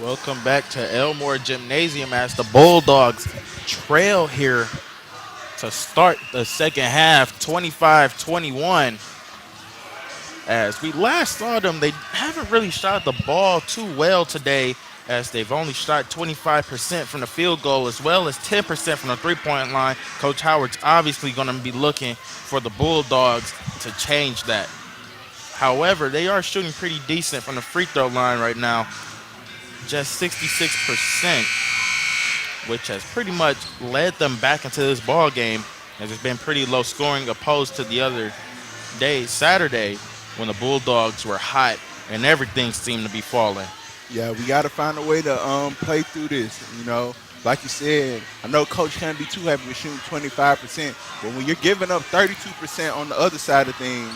Welcome back to Elmore Gymnasium as the Bulldogs trail here to start the second half, 25-21. As we last saw them, they haven't really shot the ball too well today, as they've only shot 25% from the field goal as well as 10% from the three-point line. Coach Howard's obviously going to be looking for the Bulldogs to change that. However, they are shooting pretty decent from the free throw line right now, just 66%, which has pretty much led them back into this ball game, as it's been pretty low scoring opposed to the other day, Saturday, when the Bulldogs were hot and everything seemed to be falling. Yeah, we got to find a way to play through this. Like you said, I know Coach can't be too happy with shooting 25%, but when you're giving up 32% on the other side of things,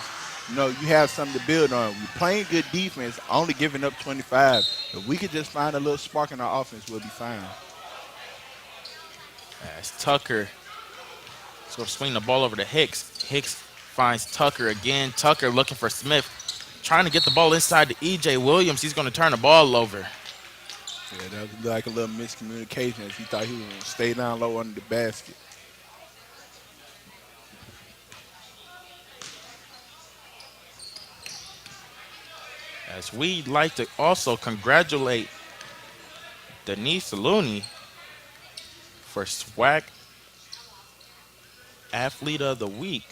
you have something to build on. We're playing good defense, only giving up 25. If we could just find a little spark in our offense, we'll be fine. As Tucker is going to swing the ball over to Hicks. Hicks finds Tucker again. Tucker looking for Smith, trying to get the ball inside to E.J. Williams. He's going to turn the ball over. Yeah, that was like a little miscommunication as he thought he was going to stay down low under the basket. As we'd like to also congratulate Denise Looney for SWAC Athlete of the Week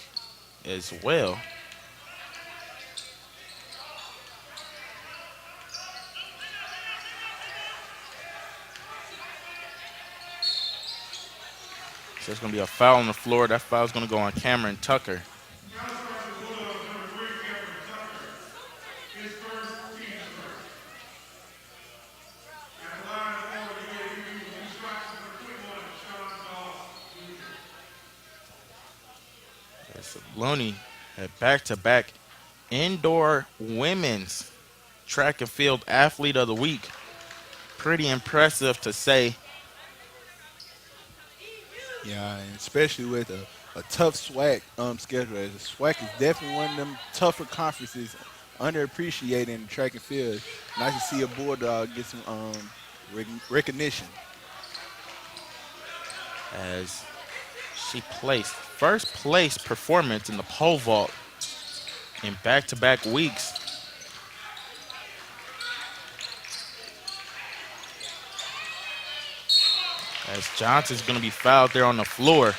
as well. So there's going to be a foul on the floor. That foul is going to go on Cameron Tucker. Looney had back-to-back indoor women's track and field athlete of the week. Pretty impressive to say. Yeah, and especially with a tough SWAC schedule. As SWAC is definitely one of them tougher conferences, underappreciated in track and field. Nice to see a Bulldog get some recognition. As she placed first place performance in the pole vault in back-to-back weeks. As Johnson's going to be fouled there on the floor.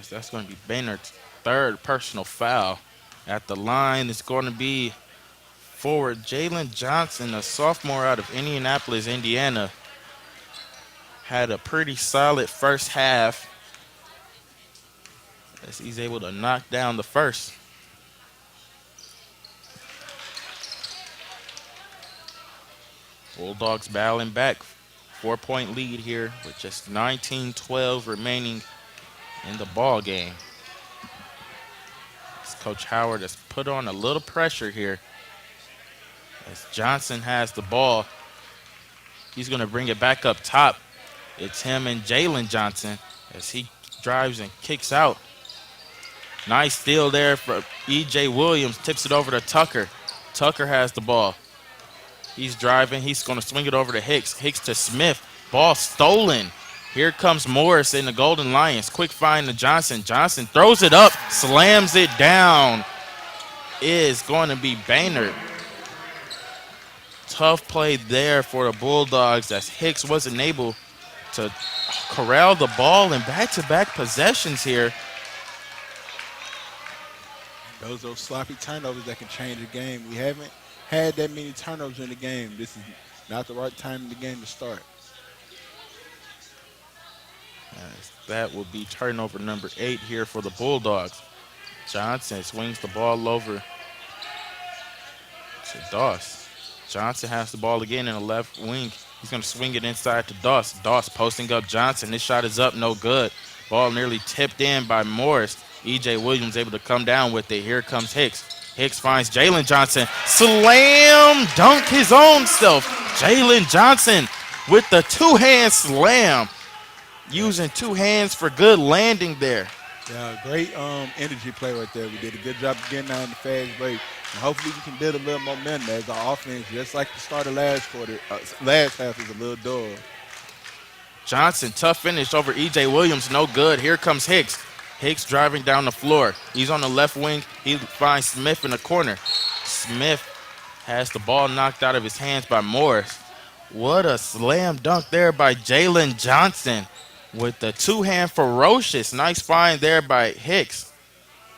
That's going to be Baynard's third personal foul. At the line, it's going to be forward Jalen Johnson, a sophomore out of Indianapolis, Indiana. Had a pretty solid first half as he's able to knock down the first. Bulldogs battling back. 4-point lead here with just 19-12 remaining in the ball game. As Coach Howard has put on a little pressure here. As Johnson has the ball, he's going to bring it back up top. It's him and Jalen Johnson as he drives and kicks out. Nice steal there for E.J. Williams. Tips it over to Tucker. Tucker has the ball. He's driving. He's going to swing it over to Hicks. Hicks to Smith. Ball stolen. Here comes Morris in the Golden Lions. Quick find to Johnson. Johnson throws it up, slams it down. Is going to be Baynard. Tough play there for the Bulldogs as Hicks wasn't able to corral the ball in back-to-back possessions here. Those sloppy turnovers that can change the game. We haven't had that many turnovers in the game. This is not the right time in the game to start. That will be turnover number 8 here for the Bulldogs. Johnson swings the ball over to Doss. Johnson has the ball again in the left wing. He's going to swing it inside to Doss. Doss posting up Johnson. This shot is up, no good. Ball nearly tipped in by Morris. E.J. Williams able to come down with it. Here comes Hicks. Hicks finds Jalen Johnson. Slam dunk his own self. Jalen Johnson with the two-hand slam. Using two hands for good landing there. Yeah, great energy play right there. We did a good job of getting out in the fast break. And hopefully we can build a little momentum as our offense, just like the start of last quarter, last half is a little dull. Johnson, tough finish over E.J. Williams, no good. Here comes Hicks. Hicks driving down the floor. He's on the left wing. He finds Smith in the corner. Smith has the ball knocked out of his hands by Morris. What a slam dunk there by Jalen Johnson with the two-hand ferocious. Nice find there by Hicks.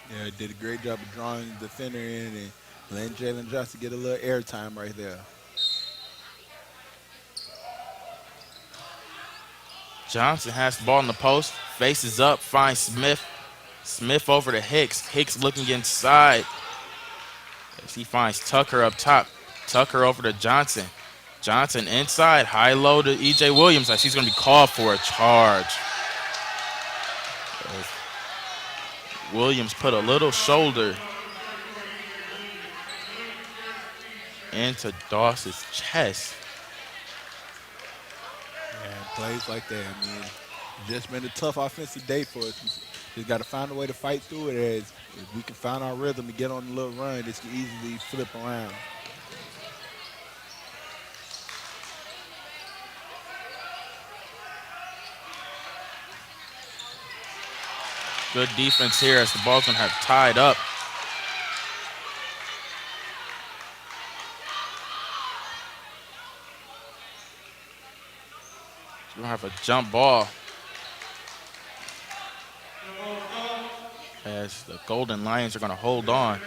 Yeah, did a great job of drawing the defender in and letting Jalen Johnson get a little airtime right there. Johnson has the ball in the post, faces up, finds Smith. Smith over to Hicks. Hicks looking inside as he finds Tucker up top. Tucker over to Johnson. Johnson inside, high-low to E.J. Williams as he's going to be called for a charge. As Williams put a little shoulder into Doss's chest. And plays like that, I mean, it's just been a tough offensive day for us. We just got to find a way to fight through it. As if we can find our rhythm and get on a little run, this can easily flip around. Good defense here as the ball's going to have tied up. We're going to have a jump ball as the Golden Lions are going to hold on.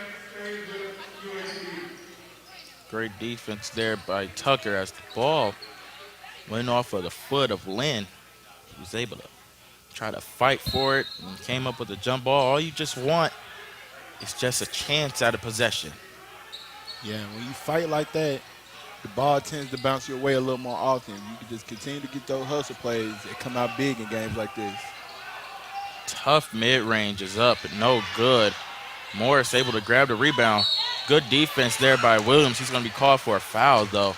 Great defense there by Tucker as the ball went off of the foot of Lynn. He was able to try to fight for it and came up with a jump ball. All you just want is just a chance at a possession. Yeah, when you fight like that, the ball tends to bounce your way a little more often. You can just continue to get those hustle plays that come out big in games like this. Tough mid-range is up, but no good. Morris able to grab the rebound. Good defense there by Williams. He's going to be called for a foul, though,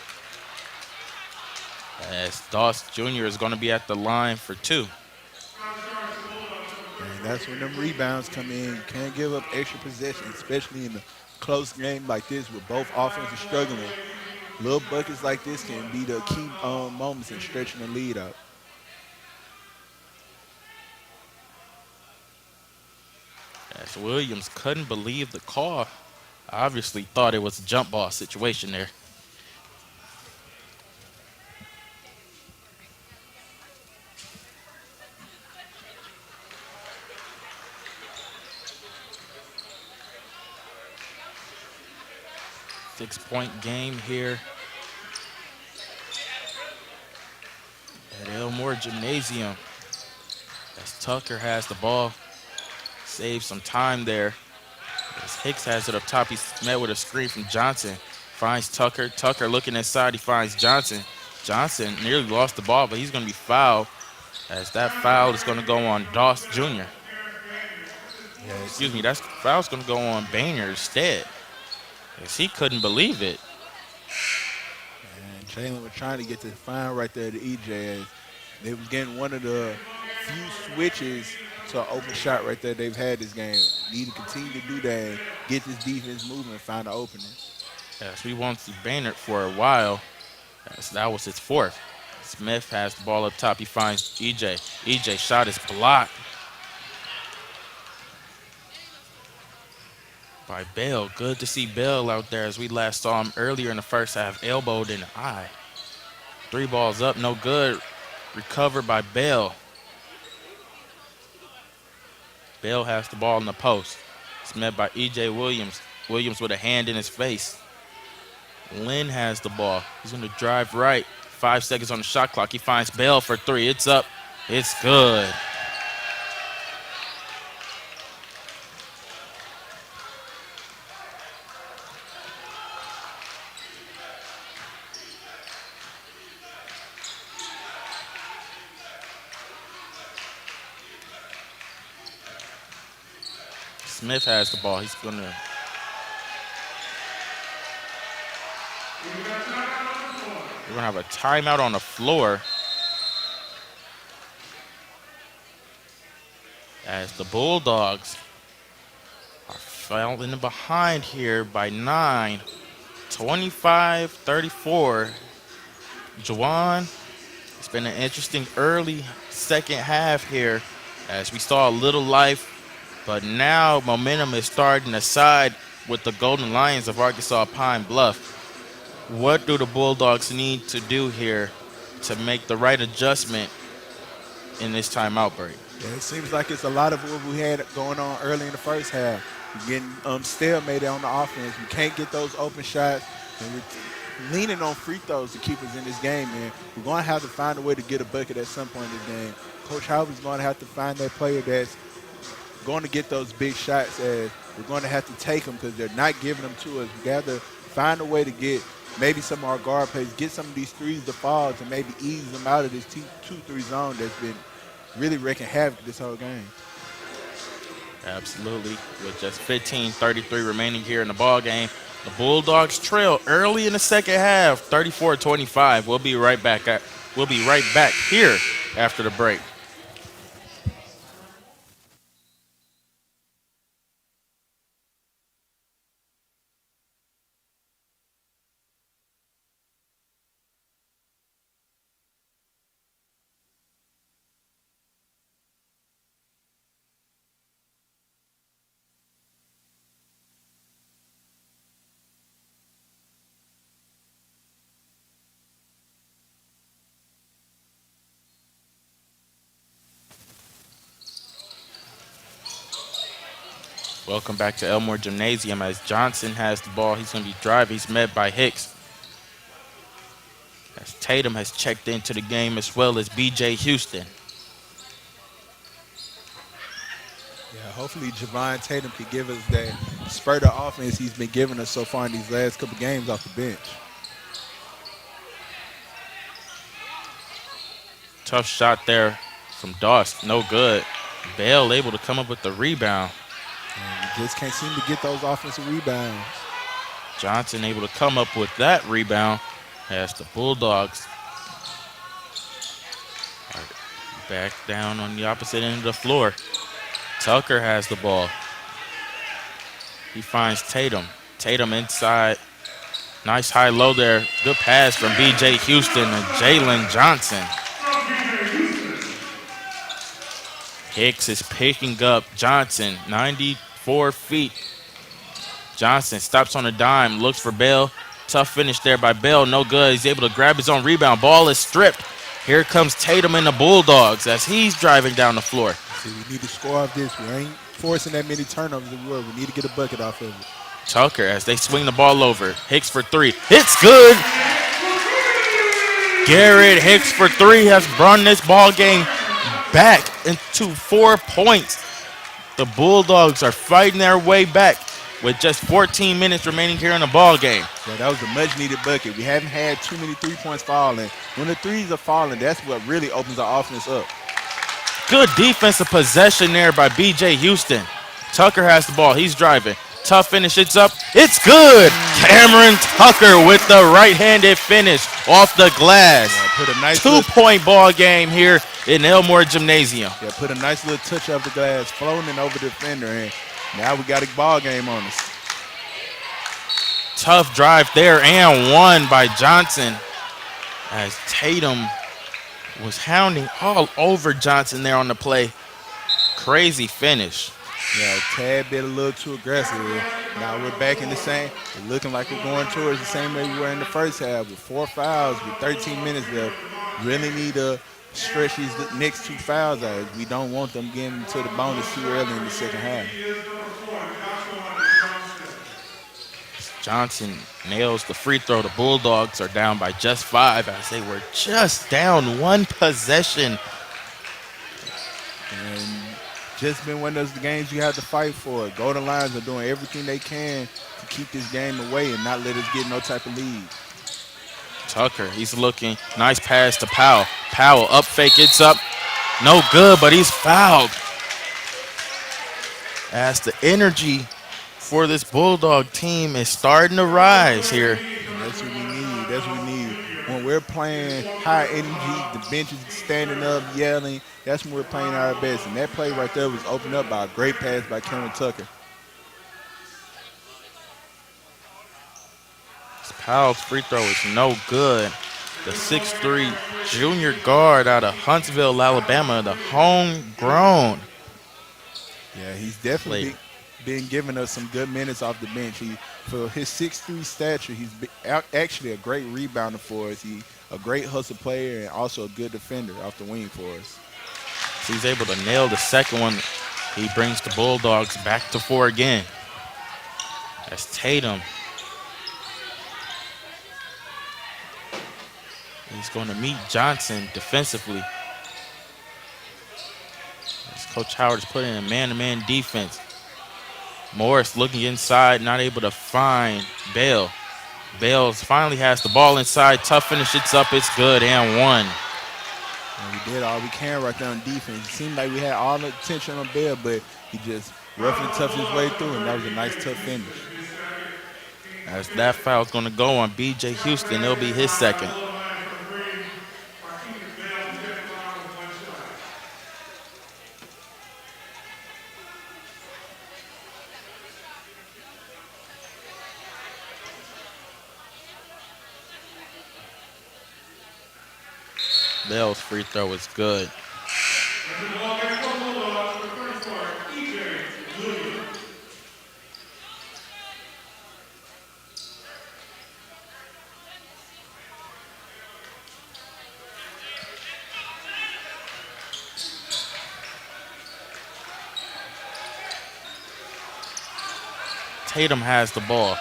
as Doss Jr. is going to be at the line for two. And that's when them rebounds come in. You can't give up extra possessions, especially in a close game like this where both offenses struggling. Little buckets like this can be the key moments in stretching the lead out. As Williams couldn't believe the call. Obviously thought it was a jump ball situation there. Six-point game here at Elmore Gymnasium. As Tucker has the ball, saves some time there. As Hicks has it up top, he's met with a screen from Johnson. Finds Tucker. Tucker looking inside, he finds Johnson. Johnson nearly lost the ball, but he's going to be fouled, as that foul is going to go on Doss Jr. Excuse me, that foul's going to go on Boehner instead, as he couldn't believe it. And Jalen was trying to get the foul right there to EJ. As they was getting one of the few switches to an open shot right there they've had this game. Need to continue to do that and get this defense moving and find an opening. Yes, we won't see Boehner for a while, as that was his fourth. Smith has the ball up top. He finds EJ. EJ shot is blocked by Bell. Good to see Bell out there, as we last saw him earlier in the first half, elbowed in the eye. 3 balls up, no good. Recovered by Bell. Bell has the ball in the post. It's met by E.J. Williams. Williams with a hand in his face. Lynn has the ball. He's going to drive right. 5 seconds on the shot clock. He finds Bell for 3. It's up. It's good. Smith has the ball. He's going to going to have a timeout on the floor as the Bulldogs are falling behind here by 9, 25-34. Juwan, it's been an interesting early second half here as we saw a little life, but now momentum is starting to side with the Golden Lions of Arkansas Pine Bluff. What do the Bulldogs need to do here to make the right adjustment in this timeout break? Yeah, it seems like it's a lot of what we had going on early in the first half. We're getting stalemated on the offense. We can't get those open shots, and we're leaning on free throws to keep us in this game, man. We're going to have to find a way to get a bucket at some point in this game. Coach Howard's going to have to find that player that's going to get those big shots, as we're going to have to take them because they're not giving them to us. We got to find a way to get maybe some of our guard plays, get some of these threes to fall to maybe ease them out of this 2-3 zone that's been really wreaking havoc this whole game. Absolutely. With just 15:33 remaining here in the ball game, the Bulldogs trail early in the second half, 34-25. We'll be right back here after the break. Welcome back to Elmore Gymnasium as Johnson has the ball. He's going to be driving. He's met by Hicks. As Tatum has checked into the game as well as B.J. Houston. Yeah, hopefully Javon Tatum can give us that spurt of offense he's been giving us so far in these last couple games off the bench. Tough shot there from Dost. No good. Bell able to come up with the rebound. And we just can't seem to get those offensive rebounds. Johnson able to come up with that rebound as the Bulldogs are back down on the opposite end of the floor. Tucker has the ball. He finds Tatum. Tatum inside. Nice high-low there. Good pass from B.J. Houston and Jalen Johnson. Hicks is picking up Johnson, 94 feet. Johnson stops on a dime, looks for Bell. Tough finish there by Bell, no good. He's able to grab his own rebound. Ball is stripped. Here comes Tatum and the Bulldogs as he's driving down the floor. See, we need to score off this. We ain't forcing that many turnovers in the world. We need to get a bucket off of it. Tucker as they swing the ball over. Hicks for three. It's good. Garrett Hicks for three has brought this ball game back into 4 points. The Bulldogs are fighting their way back with just 14 minutes remaining here in the ball game. Yeah, that was a much-needed bucket. We haven't had too many 3 points falling. When the threes are falling, that's what really opens our offense up. Good defensive possession there by B.J. Houston. Tucker has the ball. He's driving. Tough finish. It's up. It's good. Cameron Tucker with the right-handed finish off the glass. Yeah, put a nice 2-point ball game here in Elmore Gymnasium. Yeah, put a nice little touch of the glass floating over the defender, and now we got a ball game on us. Tough drive there and one by Johnson as Tatum was hounding all over Johnson there on the play. Crazy finish. Yeah, a tad bit a little too aggressive. Now we're back in the same. We're looking like we're going towards the same way we were in the first half with 4 fouls with 13 minutes left. Really need to stretch these next 2 fouls out. We don't want them getting to the bonus too early in the second half. Johnson nails the free throw. The Bulldogs are down by just 5 as they were just down 1 possession. And just been one of those games you have to fight for. Golden Lions are doing everything they can to keep this game away and not let us get no type of lead. Tucker, he's looking. Nice pass to Powell. Powell up fake, it's up. No good, but he's fouled. As the energy for this Bulldog team is starting to rise here. And that's what we need. That's what we need. When we're playing high energy, the bench is standing up, yelling, that's when we're playing our best. And that play right there was opened up by a great pass by Cameron Tucker. Powell's free throw is no good. The 6'3" junior guard out of Huntsville, Alabama, the homegrown Yeah, he's player. definitely been giving us some good minutes off the bench. For his 6'3" stature, actually a great rebounder for us. He a great hustle player and also a good defender off the wing for us. So he's able to nail the second one. He brings the Bulldogs back to 4 again. That's Tatum. He's going to meet Johnson defensively. As Coach Howard is putting in a man-to-man defense. Morris looking inside, not able to find Bale. Bales finally has the ball inside. Tough finish. It's up. It's good. And one. And we did all we can right there on defense. It seemed like we had all the attention on Bell, but he just rough and tough his way through, and that was a nice, tough finish. As that foul's going to go on B.J. Houston, it'll be his second. Bell's free throw is good. Tatum has the ball.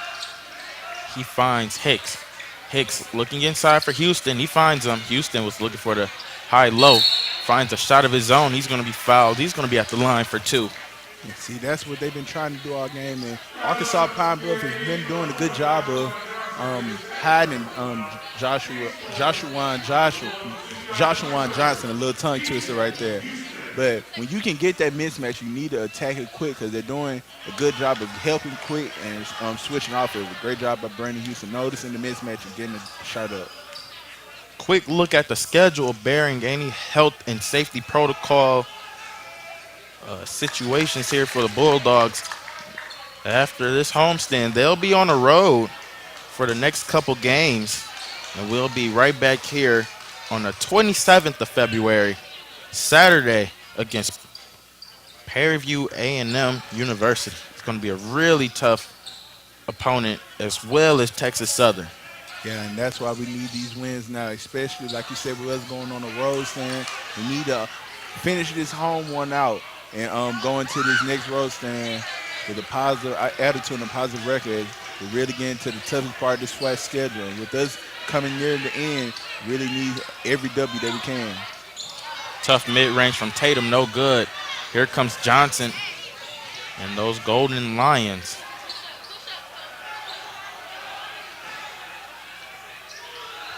He finds Hicks. Hicks looking inside for Houston. He finds him. Houston was looking for the high-low. Finds a shot of his own. He's going to be fouled. He's going to be at the line for 2. And see, that's what they've been trying to do all game. And Arkansas Pine Bluff has been doing a good job of hiding Joshua Johnson, a little tongue twister right there. But when you can get that mismatch, you need to attack it quick because they're doing a good job of helping quick and switching off. It was a great job by Brandon Houston noticing the mismatch and getting the shot up. Quick look at the schedule bearing any health and safety protocol situations here for the Bulldogs. After this homestand, they'll be on the road for the next couple games. And we'll be right back here on the 27th of February, Saturday, against Prairie View A&M University. It's going to be a really tough opponent, as well as Texas Southern. Yeah, and that's why we need these wins now, especially like you said with us going on a road stand. We need to finish this home one out and go into this next road stand with a positive attitude and a positive record. We really get into the toughest part of this flat schedule. And with us coming near the end, really need every W that we can. Tough mid-range from Tatum, no good. Here comes Johnson and those Golden Lions.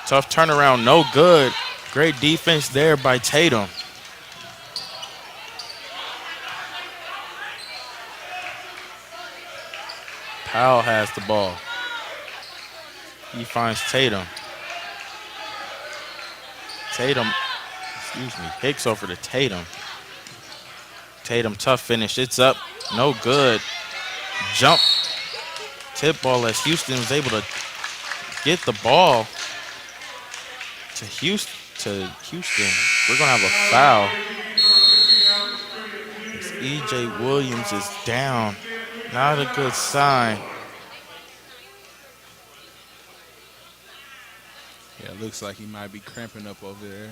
Tough turnaround, no good. Great defense there by Tatum. Powell has the ball. He finds Tatum. Hicks over to Tatum. Tatum, tough finish. It's up, no good. Jump tip ball as Houston was able to get the ball to Houston. We're going to have a foul. As E.J. Williams is down. Not a good sign. Yeah, it looks like he might be cramping up over there.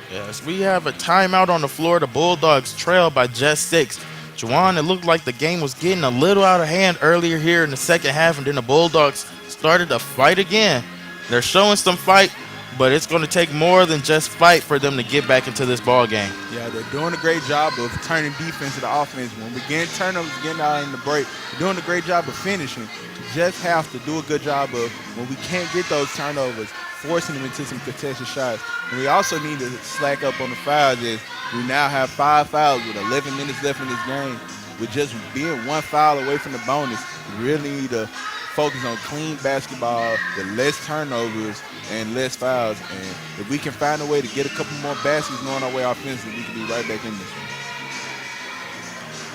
Yes, we have a timeout on the floor. The Bulldogs trail by just 6. Juwan, it looked like the game was getting a little out of hand earlier here in the second half, and then the Bulldogs started to fight again. They're showing some fight, but it's going to take more than just fight for them to get back into this ball game. Yeah, they're doing a great job of turning defense to the offense. When we get turnovers, getting out in the break, they're doing a great job of finishing. You just have to do a good job of, when we can't get those turnovers, forcing them into some contested shots. And we also need to slack up on the fouls as we now have 5 fouls with 11 minutes left in this game. with just being one foul away from the bonus, we really need to focus on clean basketball, the less turnovers and less fouls. And if we can find a way to get a couple more baskets going our way offensively, we can be right back in this one.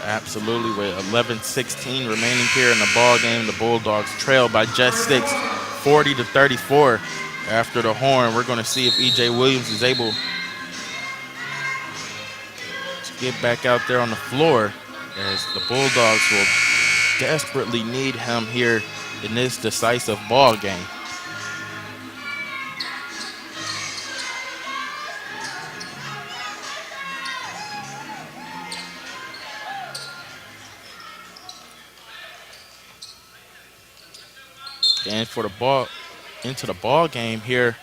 Absolutely. With 11:16 remaining here in the ball game, the Bulldogs trail by just 6, 40-34. After the horn, we're going to see if E.J. Williams is able to get back out there on the floor, as the Bulldogs will desperately need him here in this decisive ball game. And for the ball into the ball game here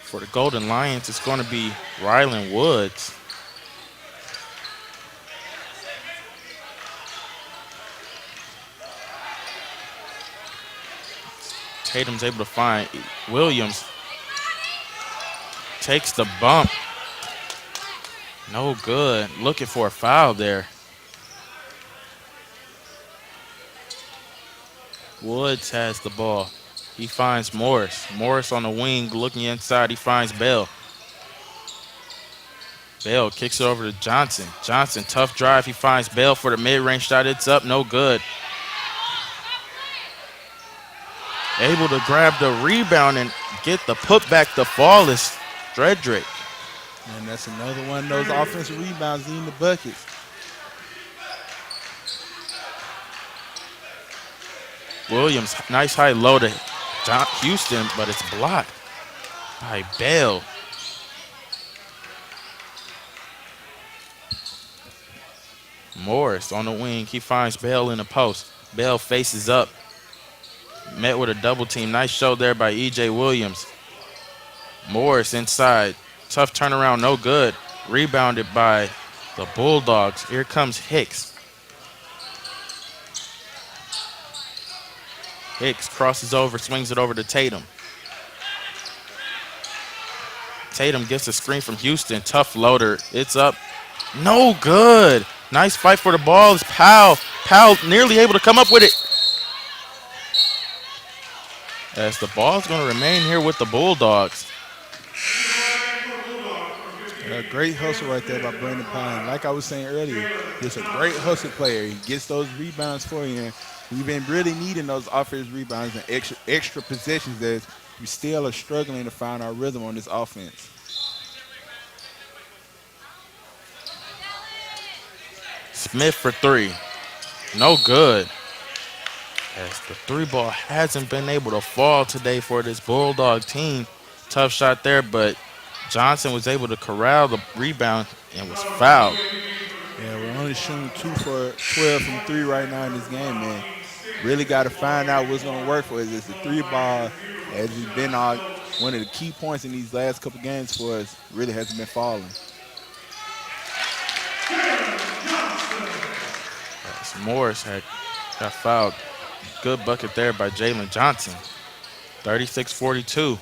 for the Golden Lions, it's going to be Rylan Woods. Tatum's able to find Williams. Takes the bump. No good. Looking for a foul there. Woods has the ball. He finds Morris. Morris on the wing looking inside. He finds Bell. Bell kicks it over to Johnson. Johnson, tough drive. He finds Bell for the mid-range shot. It's up. No good. Able to grab the rebound and get the putback to fall is Frederick. And that's another one of those offensive rebounds in the buckets. Williams, nice high low to Houston, but it's blocked by Bell. Morris on the wing. He finds Bell in the post. Bell faces up. Met with a double team. Nice show there by E.J. Williams. Morris inside. Tough turnaround, no good. Rebounded by the Bulldogs. Here comes Hicks. Hicks crosses over, swings it over to Tatum. Tatum gets a screen from Houston. Tough floater. It's up. No good. Nice fight for the ball. It's Powell. Powell nearly able to come up with it. As the ball's going to remain here with the Bulldogs. A great hustle right there by Brandon Pine. Like I was saying earlier, just a great hustle player. He gets those rebounds for you. And we've been really needing those offensive rebounds and extra possessions as we still are struggling to find our rhythm on this offense. Smith for three. No good. As the three ball hasn't been able to fall today for this Bulldog team. Tough shot there, but Johnson was able to corral the rebound and was fouled. Yeah, we're only shooting 2 for 12 from 3 right now in this game, man. Really got to find out what's going to work for us. It's the three ball, as it's been one of the key points in these last couple games for us, really hasn't been falling. As Morris got fouled. Good bucket there by Jalen Johnson. 36-42.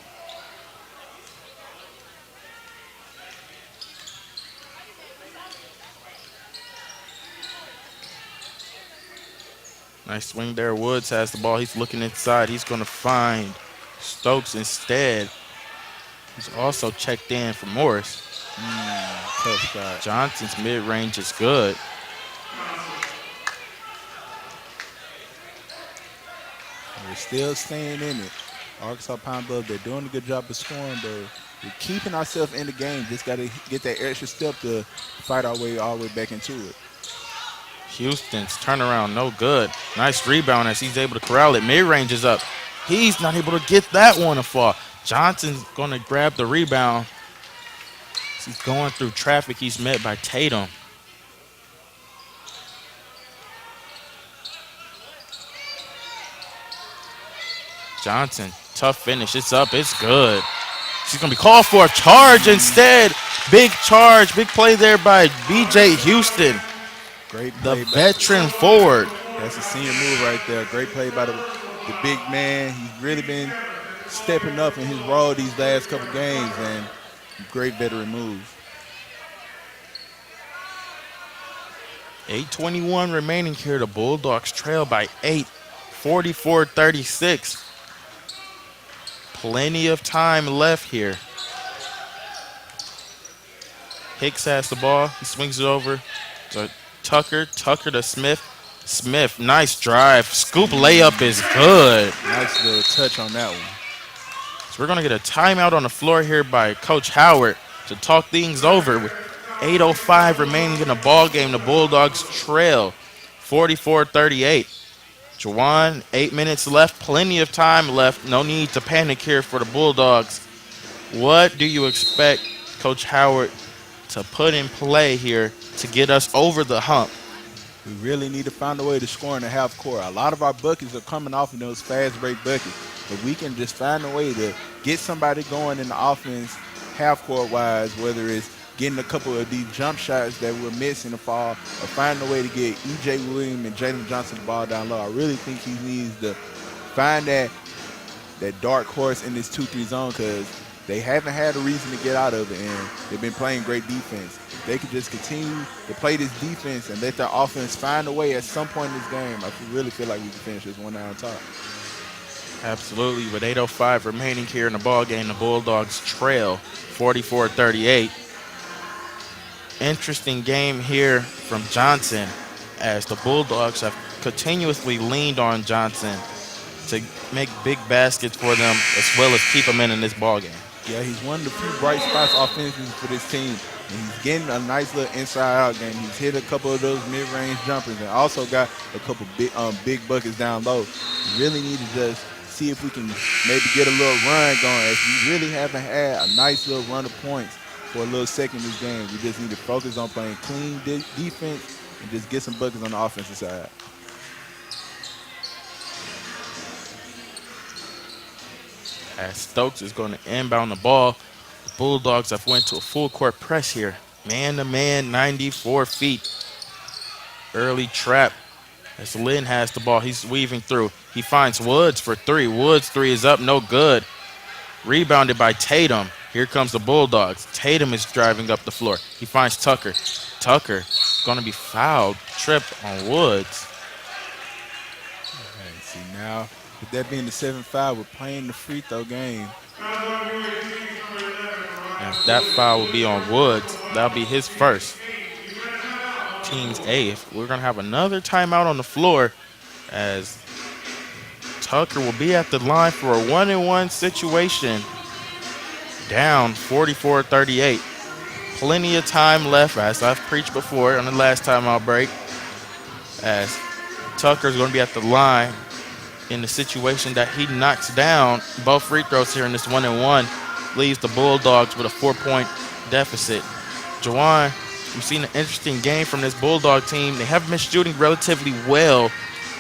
Nice swing there. Woods has the ball. He's looking inside. He's going to find Stokes instead. He's also checked in for Morris. Tough shot. Johnson's mid-range is good. We're still staying in it. Arkansas Pine Bluff, they're doing a good job of scoring, but we're keeping ourselves in the game. Just got to get that extra step to fight our way all the way back into it. Houston's turnaround, no good. Nice rebound as he's able to corral it. Mid-range is up. He's not able to get that one to fall. Johnson's going to grab the rebound. As he's going through traffic. He's met by Tatum. Johnson, tough finish. It's up. It's good. She's going to be called for a charge instead. Big charge. Big play there by B.J. Houston. Great play. The veteran forward. That's a senior move right there. Great play by the big man. He's really been stepping up in his role these last couple games, and great veteran move. 8:21 remaining here. The Bulldogs trail by 8, 44-36. Plenty of time left here. Hicks has the ball. He swings it over to Tucker. Tucker to Smith. Smith, nice drive. Scoop layup is good. Nice little touch on that one. So we're going to get a timeout on the floor here by Coach Howard to talk things over with 8:05 remaining in the ball game. The Bulldogs trail 44-38. Juwan, 8 minutes left, plenty of time left. No need to panic here for the Bulldogs. What do you expect Coach Howard to put in play here to get us over the hump? We really need to find a way to score in the half court. A lot of our buckets are coming off in those fast break buckets. If we can just find a way to get somebody going in the offense half court wise, whether it's getting a couple of these jump shots that we're missing the fall, or finding a way to get E.J. Williams and Jalen Johnson the ball down low. I really think he needs to find that dark horse in this 2-3 zone, because they haven't had a reason to get out of it, and they've been playing great defense. If they could just continue to play this defense and let their offense find a way at some point in this game, I really feel like we can finish this one down on top. Absolutely. With 8:05 remaining here in the ball game, the Bulldogs trail 44-38. Interesting game here from Johnson, as the Bulldogs have continuously leaned on Johnson to make big baskets for them, as well as keep them in this ball game. Yeah, he's one of the few bright spots offensively for this team. And he's getting a nice little inside-out game. He's hit a couple of those mid-range jumpers and also got a couple big buckets down low. We really need to just see if we can maybe get a little run going, as we really haven't had a nice little run of points for a little second in this game. We just need to focus on playing clean defense and just get some buckets on the offensive side. As Stokes is going to inbound the ball, the Bulldogs have went to a full court press here. Man-to-man, 94 feet. Early trap as Lynn has the ball. He's weaving through. He finds Woods for three. Woods' three is up, no good. Rebounded by Tatum. Here comes the Bulldogs. Tatum is driving up the floor. He finds Tucker. Tucker going to be fouled, tripped on Woods. Okay, see now, with that being the 7-5, we're playing the free throw game. And that foul will be on Woods. That'll be his first. Team's eighth. We're going to have another timeout on the floor, as Tucker will be at the line for a 1-and-1 situation. Down 44-38. Plenty of time left, as I've preached before on the last timeout break, as Tucker's going to be at the line in the situation that he knocks down both free throws here in this 1-and-1, leaves the Bulldogs with a 4-point deficit. Juwan, we've seen an interesting game from this Bulldog team. They have been shooting relatively well.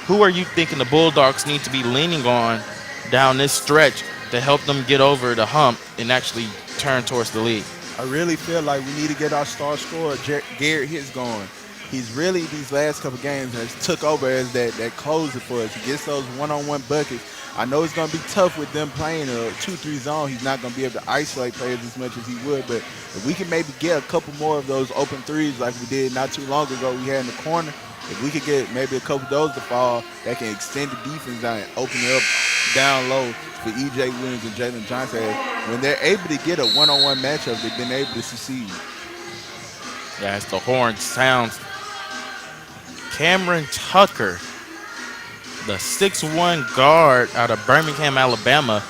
Who are you thinking the Bulldogs need to be leaning on down this stretch to help them get over the hump and actually turn towards the lead? I really feel like we need to get our star scorer, Garrett Hicks, going. He's really, these last couple games, has took over as that closer for us. He gets those one-on-one buckets. I know it's going to be tough with them playing a 2-3 zone. He's not going to be able to isolate players as much as he would, but if we can maybe get a couple more of those open threes like we did not too long ago we had in the corner, if we could get maybe a couple of those to fall, that can extend the defense down and open it up down low for E.J. Williams and Jalen Johnson. When they're able to get a one-on-one matchup, they've been able to succeed. Yeah, as the horn sounds, Cameron Tucker, the 6'1" guard out of Birmingham, Alabama,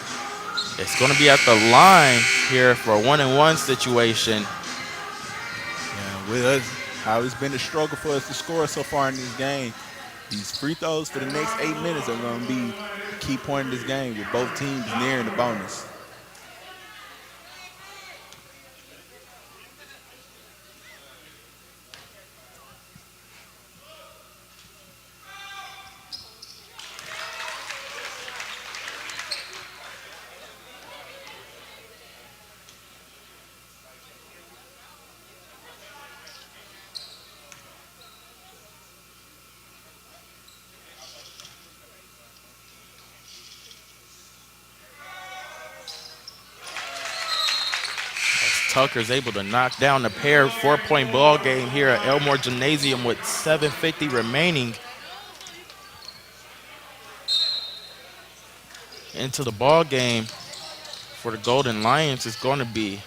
is going to be at the line here for a 1-and-1 situation. Yeah, with us, how it's been a struggle for us to score so far in this game. These free throws for the next 8 minutes are going to be a key point in this game, with both teams nearing the bonus. Tucker's able to knock down the pair. 4-point ball game here at Elmore Gymnasium with 7:50 remaining. Into the ball game for the Golden Lions is going to be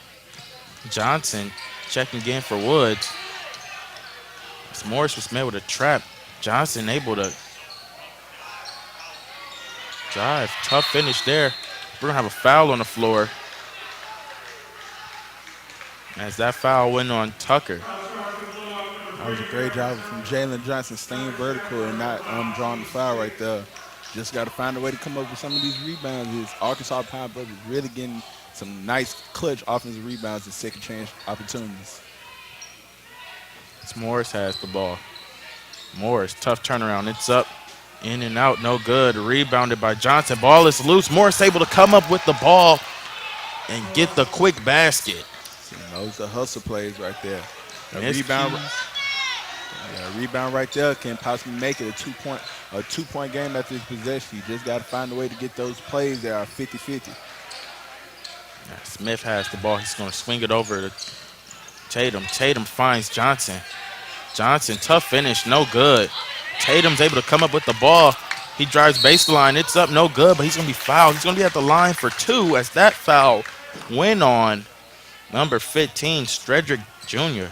Johnson checking in for Woods. As Morris was met with a trap. Johnson able to drive. Tough finish there. We're going to have a foul on the floor. As that foul went on Tucker. That was a great job from Jalen Johnson staying vertical and not drawing the foul right there. Just got to find a way to come up with some of these rebounds. His Arkansas Pound Brothers really getting some nice clutch offensive rebounds and second chance opportunities. As Morris has the ball. Morris, tough turnaround. It's up, in and out, no good. Rebounded by Johnson. Ball is loose. Morris able to come up with the ball and get the quick basket. See, those are hustle plays right there. A rebound right there can possibly make it a two-point game after his possession. You just got to find a way to get those plays that are 50-50. Smith has the ball. He's going to swing it over to Tatum. Tatum finds Johnson. Johnson, tough finish, no good. Tatum's able to come up with the ball. He drives baseline. It's up, no good, but he's going to be fouled. He's going to be at the line for 2 as that foul went on number 15, Stredrick Jr.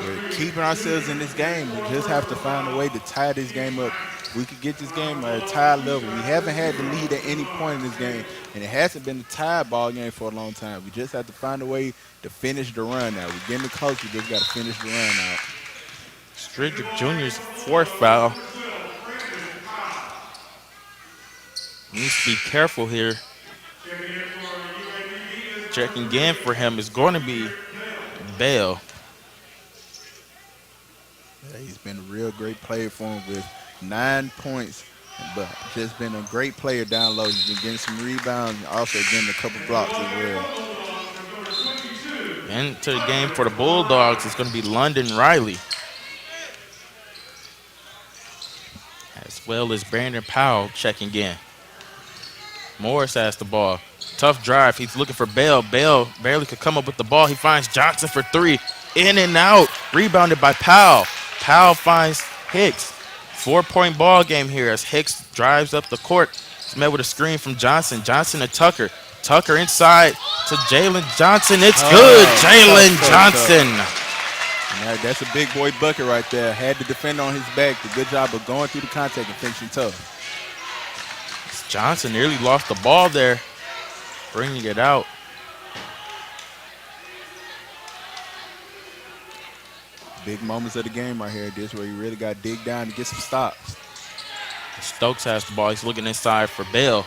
We're keeping ourselves in this game. We just have to find a way to tie this game up. We could get this game at a tie level. We haven't had the lead at any point in this game, and it hasn't been a tie ball game for a long time. We just have to find a way to finish the run out. We're getting close. We just got to finish the run out. Stredrick Jr.'s 4th foul. Needs to be careful here. Checking in for him is going to be Bell. Yeah, he's been a real great player for him with 9 points, but just been a great player down low. He's been getting some rebounds and also getting a couple blocks as well. Into the game for the Bulldogs is going to be London Riley, as well as Brandon Powell checking in. Morris has the ball. Tough drive. He's looking for Bell. Bell barely could come up with the ball. He finds Johnson for 3. In and out. Rebounded by Powell. Powell finds Hicks. 4-point ball game here as Hicks drives up the court. He's met with a screen from Johnson. Johnson to Tucker. Tucker inside to Jalen Johnson. It's good. Jalen Johnson. That's a big boy bucket right there. Had the defender on his back. The good job of going through the contact and finishing tough. Johnson nearly lost the ball there, bringing it out. Big moments of the game right here. This where you really got to dig down and get some stops. Stokes has the ball. He's looking inside for Bell.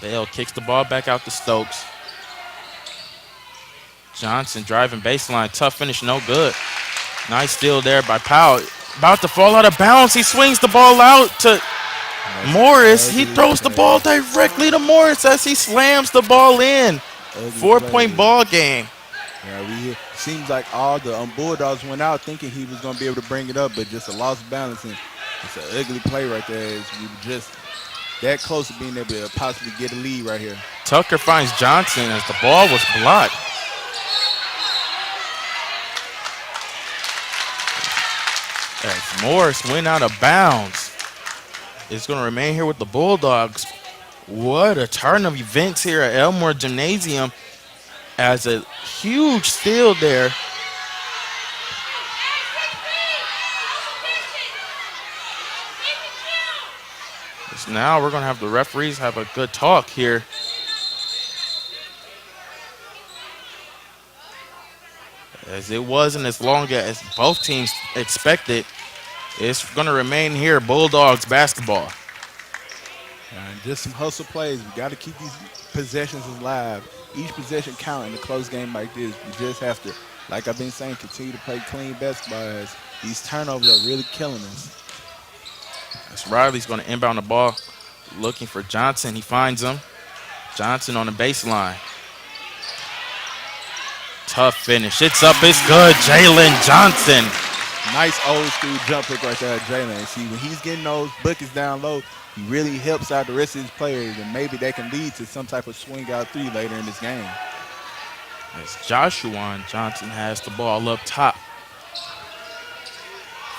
Bell kicks the ball back out to Stokes. Johnson driving baseline. Tough finish, no good. Nice steal there by Powell. About to fall out of bounds. He swings the ball out to Morris. He throws the ball directly to Morris as he slams the ball in. 4-point ball game. Yeah, seems like all the Bulldogs went out thinking he was going to be able to bring it up, but just a lost balance. And it's an ugly play right there. We were just that close to being able to possibly get a lead right here. Tucker finds Johnson as the ball was blocked. As Morris went out of bounds. It's going to remain here with the Bulldogs. What a turn of events here at Elmore Gymnasium. As a huge steal there. So now we're going to have the referees have a good talk here. As it wasn't as long as both teams expected. It's going to remain here, Bulldogs basketball. And just some hustle plays. We got to keep these possessions alive. Each possession count in a close game like this. We just have to, like I've been saying, continue to play clean basketball as these turnovers are really killing us. As Riley's going to inbound the ball, looking for Johnson. He finds him. Johnson on the baseline. Tough finish. It's up. It's good. Jalen Johnson Nice old school jump hook right there, Jalen. And see, when he's getting those buckets down low, he really helps out the rest of his players, and maybe that can lead to some type of swing out three later in this game. As Joshua Johnson has the ball up top.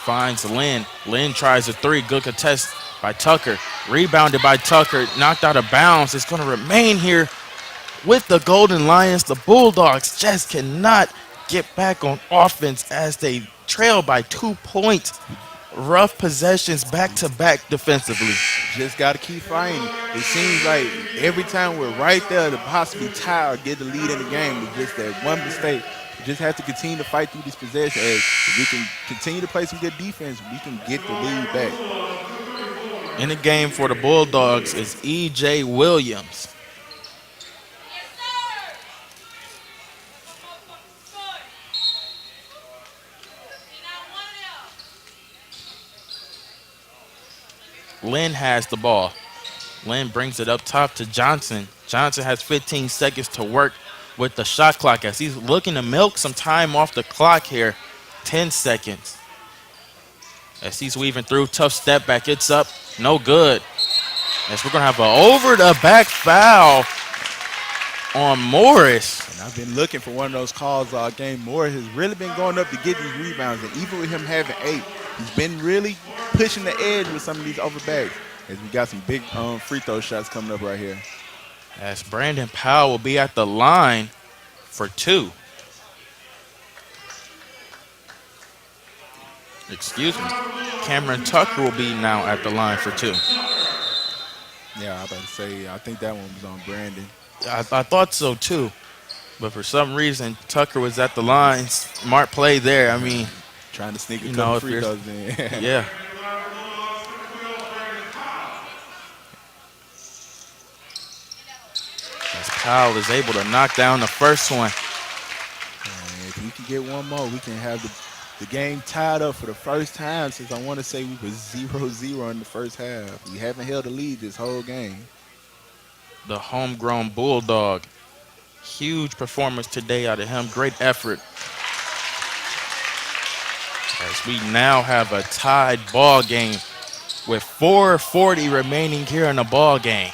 Finds Lynn. Lynn tries a three. Good contest by Tucker. Rebounded by Tucker. Knocked out of bounds. It's going to remain here with the Golden Lions. The Bulldogs just cannot get back on offense as they trail by 2 points. Rough possessions back-to-back defensively. Just got to keep fighting. It seems like every time we're right there to possibly tie or get the lead in the game, it's just that one mistake. We just have to continue to fight through this possession. As if we can continue to play some good defense, we can get the lead back. In the game for the Bulldogs is E.J. Williams. Lynn has the ball. Lynn brings it up top to Johnson. Johnson has 15 seconds to work with the shot clock as he's looking to milk some time off the clock here. 10 seconds. As he's weaving through, tough step back. It's up, no good. As we're going to have an over-the-back foul on Morris. And I've been looking for one of those calls all game. Morris has really been going up to get these rebounds, and even with him having 8, he's been really pushing the edge with some of these overbacks. As we got some big free throw shots coming up right here. As Brandon Powell will be at the line for 2. Excuse me. Cameron Tucker will be now at the line for 2. Yeah, I was about to say, I think that one was on Brandon. I thought so too. But for some reason, Tucker was at the line. Smart play there. I mean, trying to sneak a couple free throws in. Yeah. As Powell is able to knock down the first one. And if we can get one more, we can have the game tied up for the first time since I want to say we were 0-0 in the first half. We haven't held a lead this whole game. The homegrown Bulldog. Huge performance today out of him. Great effort. As we now have a tied ball game with 4:40 remaining here in the ball game.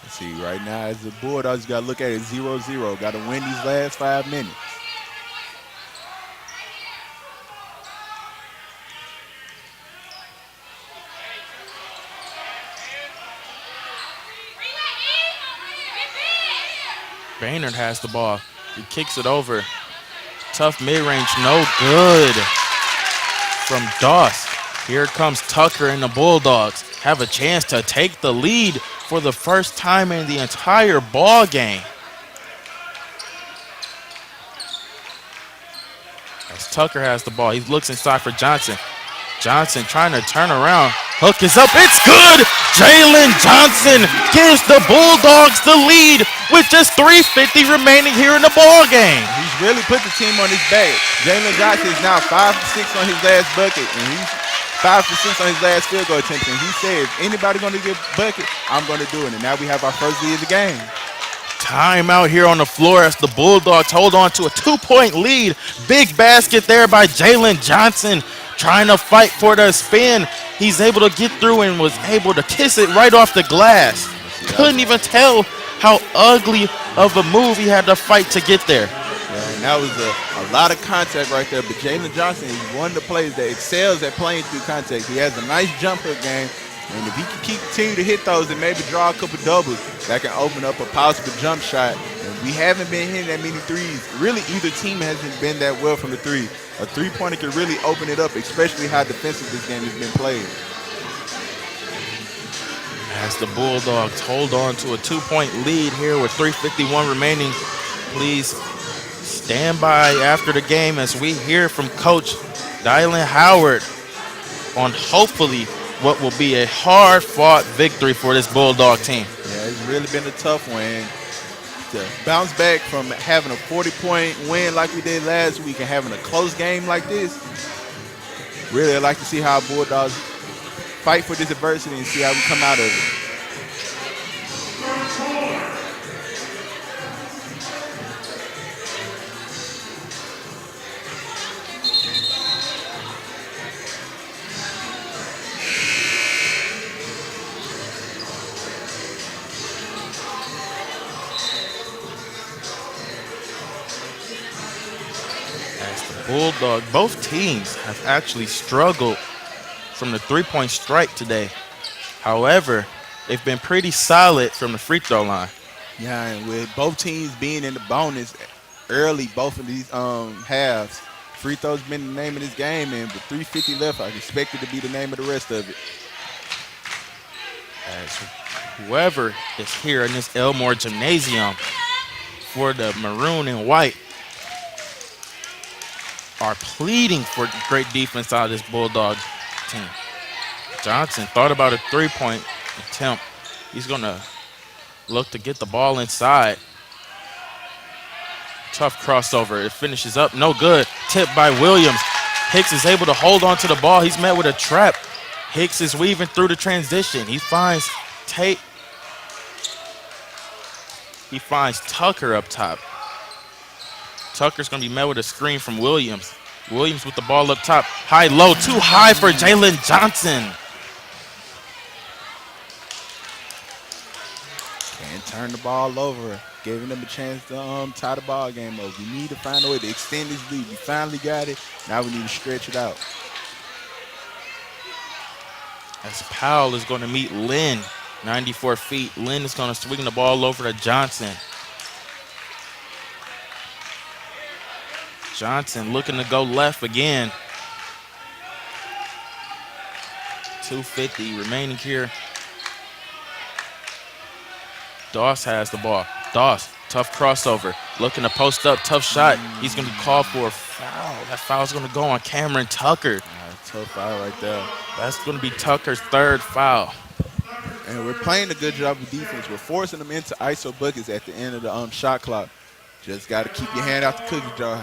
Let's see, right now as the Bulldogs, got to look at it 0-0. Got to win these last 5 minutes. Baynard has the ball. He kicks it over. Tough mid-range, no good from Doss. Here comes Tucker and the Bulldogs. Have a chance to take the lead for the first time in the entire ball game. As Tucker has the ball, he looks inside for Johnson. Johnson trying to turn around. Hook is up, it's good! Jalen Johnson gives the Bulldogs the lead with just 3:50 remaining here in the ball game. He's really put the team on his back. Jalen Johnson is now 5 for 6 on his last bucket, and he's 5 for 6 on his last field goal attempt. And he said, if anybody going to get a bucket, I'm going to do it. And now we have our first lead of the game. Timeout here on the floor as the Bulldogs hold on to a 2-point lead. Big basket there by Jalen Johnson. Trying to fight for the spin. He's able to get through and was able to kiss it right off the glass. Couldn't even tell how ugly of a move he had to fight to get there. Yeah, and that was a lot of contact right there. But Jalen Johnson is one of the players that excels at playing through contact. He has a nice jump hook game. And if he can continue to hit those and maybe draw a couple doubles, that can open up a possible jump shot. And we haven't been hitting that many threes. Really, either team hasn't been that well from the three. A three-pointer can really open it up, especially how defensive this game has been played. As the Bulldogs hold on to a 2-point lead here with 3:51 remaining. Please stand by after the game as we hear from Coach Dylan Howard on hopefully what will be a hard-fought victory for this Bulldog team. Yeah, it's really been a tough one. To bounce back from having a 40-point win like we did last week and having a close game like this, really I'd like to see how Bulldogs fight for this adversity and see how we come out of it. both teams have actually struggled from the three-point strike today. However, they've been pretty solid from the free throw line. Yeah, and with both teams being in the bonus early, both of these halves, free throws been the name of this game, and with 3:50 left, I expect it to be the name of the rest of it. As whoever is here in this Elmore Gymnasium for the maroon and white are pleading for great defense out of this Bulldog team. Johnson thought about a three-point attempt. He's going to look to get the ball inside. Tough crossover. It finishes up. No good. Tipped by Williams. Hicks is able to hold on to the ball. He's met with a trap. Hicks is weaving through the transition. He finds Tate. He finds Tucker up top. Tucker's going to be met with a screen from Williams. Williams with the ball up top. High, low. Too high for Jalen Johnson. Can't turn the ball over, giving them a chance to tie the ball game up. We need to find a way to extend this lead. We finally got it. Now we need to stretch it out. As Powell is going to meet Lynn, 94 feet. Lynn is going to swing the ball over to Johnson. Johnson looking to go left again. 2:50 remaining here. Doss has the ball. Doss, tough crossover. Looking to post up, tough shot. He's going to be called for a foul. That foul's going to go on Cameron Tucker. Tough foul right there. That's going to be Tucker's third foul. And we're playing a good job of defense. We're forcing them into ISO buckets at the end of the shot clock. Just got to keep your hand out the cookie jar.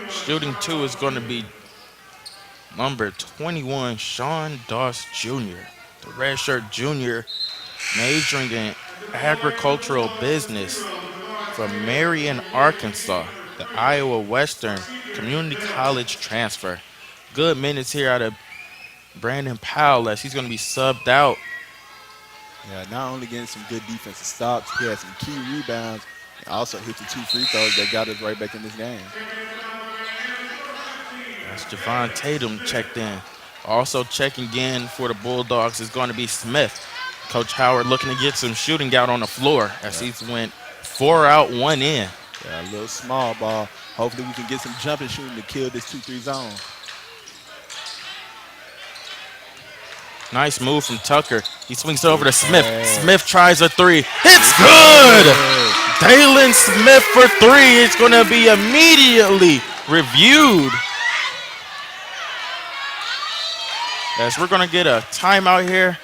Shooting two is going to be number 21, Sean Doss Jr., the redshirt junior, majoring in agricultural business from Marion, Arkansas, the Iowa Western Community College transfer. Good minutes here out of Brandon Powell as he's going to be subbed out. Yeah, not only getting some good defensive stops, he had some key rebounds, and also hit the 2 free throws that got us right back in this game. That's Javon Tatum checked in. Also checking in for the Bulldogs is going to be Smith. Coach Howard looking to get some shooting out on the floor as he's went 4 out, 1 in. Yeah, a little small ball. Hopefully we can get some jumping shooting to kill this 2-3 zone. Nice move from Tucker. He swings it over to Smith. Smith tries a three. It's good! Dalen Smith for three. It's going to be immediately reviewed. As we're going to get a timeout here.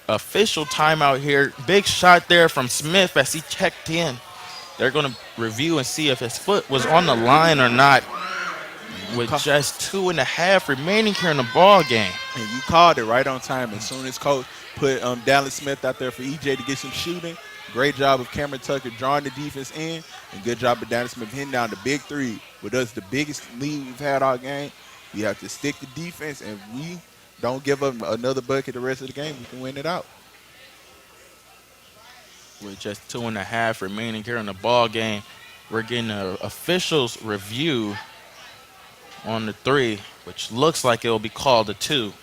Official timeout here. Big shot there from Smith as he checked in. They're going to review and see if his foot was on the line or not. With just 2.5 remaining here in the ball game. And you called it right on time. As soon as coach put Dallas Smith out there for EJ to get some shooting, great job of Cameron Tucker drawing the defense in, and good job of Dallas Smith hitting down the big three. With us, the biggest lead we've had all game, we have to stick to defense, and we don't give up another bucket the rest of the game. We can win it out. With just 2.5 remaining here in the ball game, we're getting an officials review on the three, which looks like it will be called a two.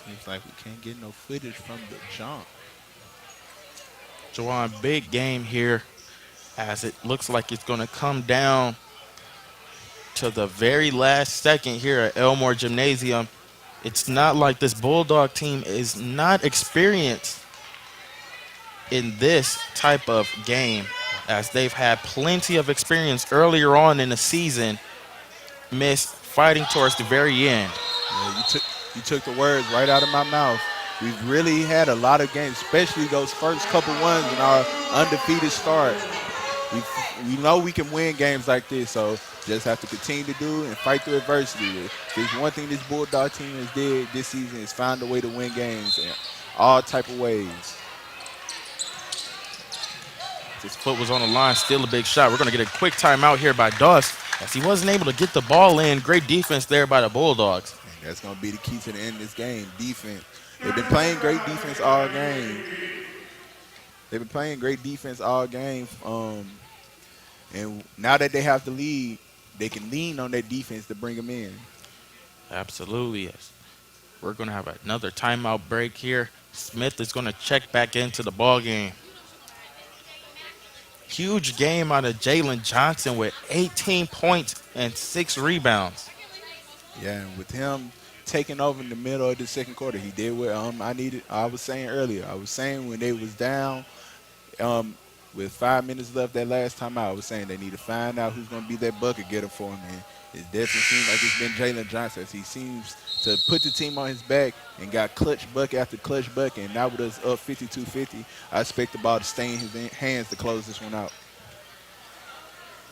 Seems like we can't get no footage from the jump. Juwan, big game here as it looks like it's going to come down to the very last second here at Elmore Gymnasium. It's not like this Bulldog team is not experienced in this type of game, as they've had plenty of experience earlier on in the season, missed fighting towards the very end. Yeah, you took the words right out of my mouth. We've really had a lot of games, especially those first couple ones in our undefeated start. We know we can win games like this, so just have to continue to do and fight through adversity. If there's one thing this Bulldog team has did this season is find a way to win games in all type of ways. His foot was on the line, still a big shot. We're going to get a quick timeout here by Doss as he wasn't able to get the ball in. Great defense there by the Bulldogs. And that's going to be the key to the end of this game, defense. They've been playing great defense all game. They've been playing great defense all game. And now that they have the lead, they can lean on that defense to bring them in. Absolutely, yes. We're going to have another timeout break here. Smith is going to check back into the ball game. Huge game out of Jalen Johnson with 18 points and 6 rebounds. Yeah, and with him taking over in the middle of the second quarter, he did what I was saying earlier. I was saying when they was down with 5 minutes left that last time out, I was saying they need to find out who's going to be that bucket getter for him. And it definitely seems like it's been Jalen Johnson as he seems to put the team on his back and got clutch bucket after clutch bucket. And now with us up 52-50, I expect the ball to stay in his hands to close this one out.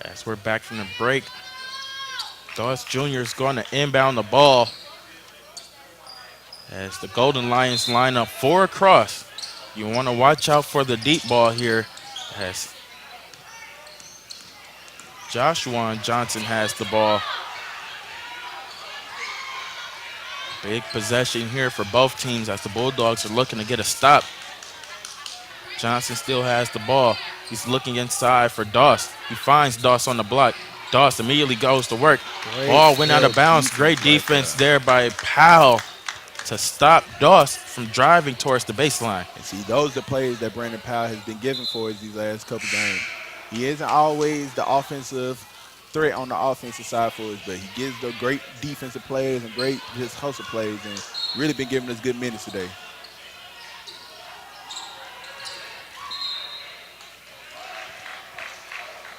As we're back from the break, Doss Jr. is going to inbound the ball as the Golden Lions line up 4 across. You want to watch out for the deep ball here as Joshua Johnson has the ball. Big possession here for both teams as the Bulldogs are looking to get a stop. Johnson still has the ball. He's looking inside for Doss. He finds Doss on the block. Doss immediately goes to work. Ball went out of bounds. Great defense there by Powell to stop Doss from driving towards the baseline. And see, those are the plays that Brandon Powell has been given for us these last couple games. He isn't always the offensive threat on the offensive side for us, but he gives the great defensive plays and great just hustle plays and really been giving us good minutes today.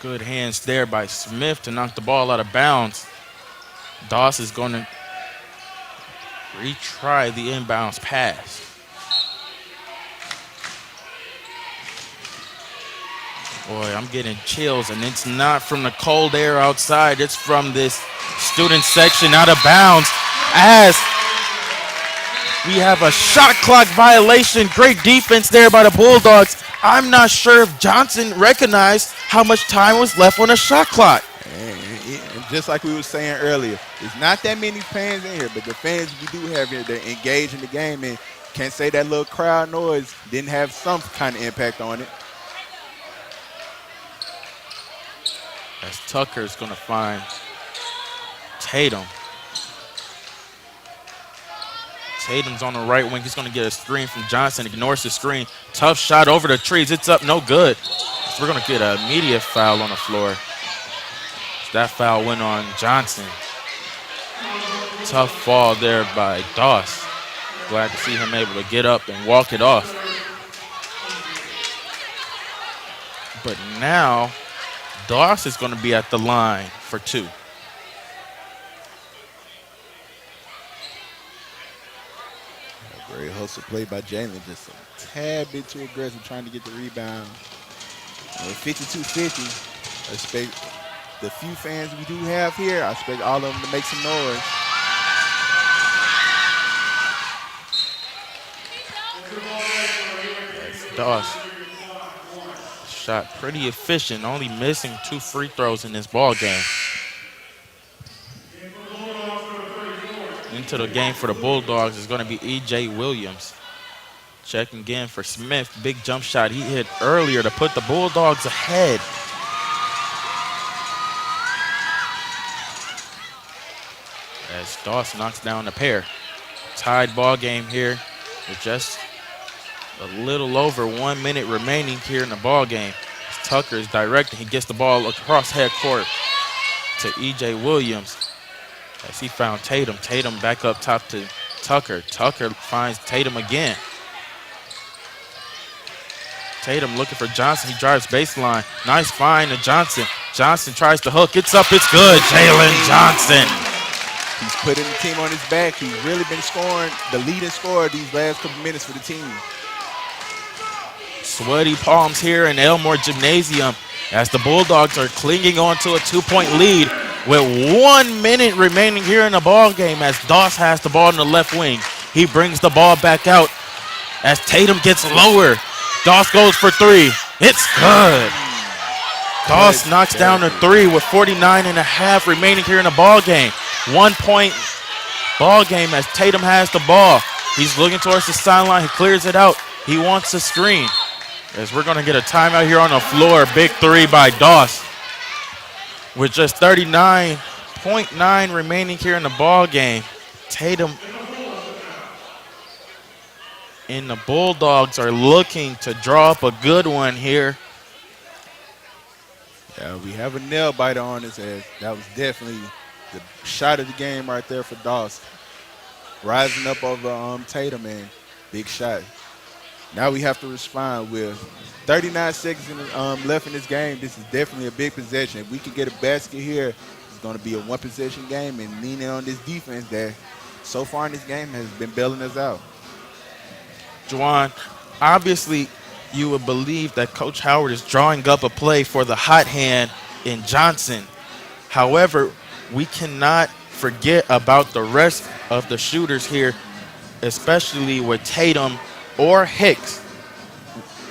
Good hands there by Smith to knock the ball out of bounds. Doss is going to retry the inbounds pass. Boy, I'm getting chills, and it's not from the cold air outside. It's from this student section out of bounds as we have a shot clock violation. Great defense there by the Bulldogs. I'm not sure if Johnson recognized how much time was left on the shot clock. And just like we were saying earlier, there's not that many fans in here, but the fans we do have here, they're engaged in the game, and can't say that little crowd noise didn't have some kind of impact on it. As Tucker's going to find Tatum. Tatum's on the right wing. He's going to get a screen from Johnson. Ignores the screen. Tough shot over the trees. It's up, no good. So we're going to get an immediate foul on the floor. That foul went on Johnson. Tough fall there by Doss. Glad to see him able to get up and walk it off. But now, Doss is going to be at the line for 2. Great hustle play by Jalen, just a tad bit too aggressive trying to get the rebound. 52-50, I expect the few fans we do have here, I expect all of them to make some noise. That's Doss. Shot pretty efficient, only missing 2 free throws in this ball game. Into the game for the Bulldogs is going to be E.J. Williams. Checking again for Smith. Big jump shot he hit earlier to put the Bulldogs ahead. As Doss knocks down the pair. Tied ball game here with just a little over 1 minute remaining here in the ball game. Tucker is directing. He gets the ball across head court to E.J. Williams. As he found Tatum. Tatum back up top to Tucker. Tucker finds Tatum again. Tatum looking for Johnson. He drives baseline. Nice find to Johnson. Johnson tries to hook. It's up. It's good. Jalen Johnson. He's putting the team on his back. He's really been scoring, the leading scorer these last couple minutes for the team. Sweaty palms here in Elmore Gymnasium as the Bulldogs are clinging on to a 2-point lead. with 1 minute remaining here in the ball game as Doss has the ball in the left wing. He brings the ball back out as Tatum gets lower. Doss goes for three. It's good. Doss knocks down a three with 49 and a half remaining here in the ball game. 1 point ball game as Tatum has the ball. He's looking towards the sideline. He clears it out. He wants a screen. As we're going to get a timeout here on the floor. Big three by Doss. With just 39.9 remaining here in the ball game. Tatum and the Bulldogs are looking to draw up a good one here. Yeah, we have a nail biter on his head. That was definitely the shot of the game right there for Doss. Rising up over Tatum, and big shot. Now we have to respond with 39 seconds left in this game. This is definitely a big possession. If we can get a basket here, it's going to be a one-possession game, and leaning on this defense that so far in this game has been bailing us out. Juwan, obviously you would believe that Coach Howard is drawing up a play for the hot hand in Johnson. However, we cannot forget about the rest of the shooters here, especially with Tatum or Hicks.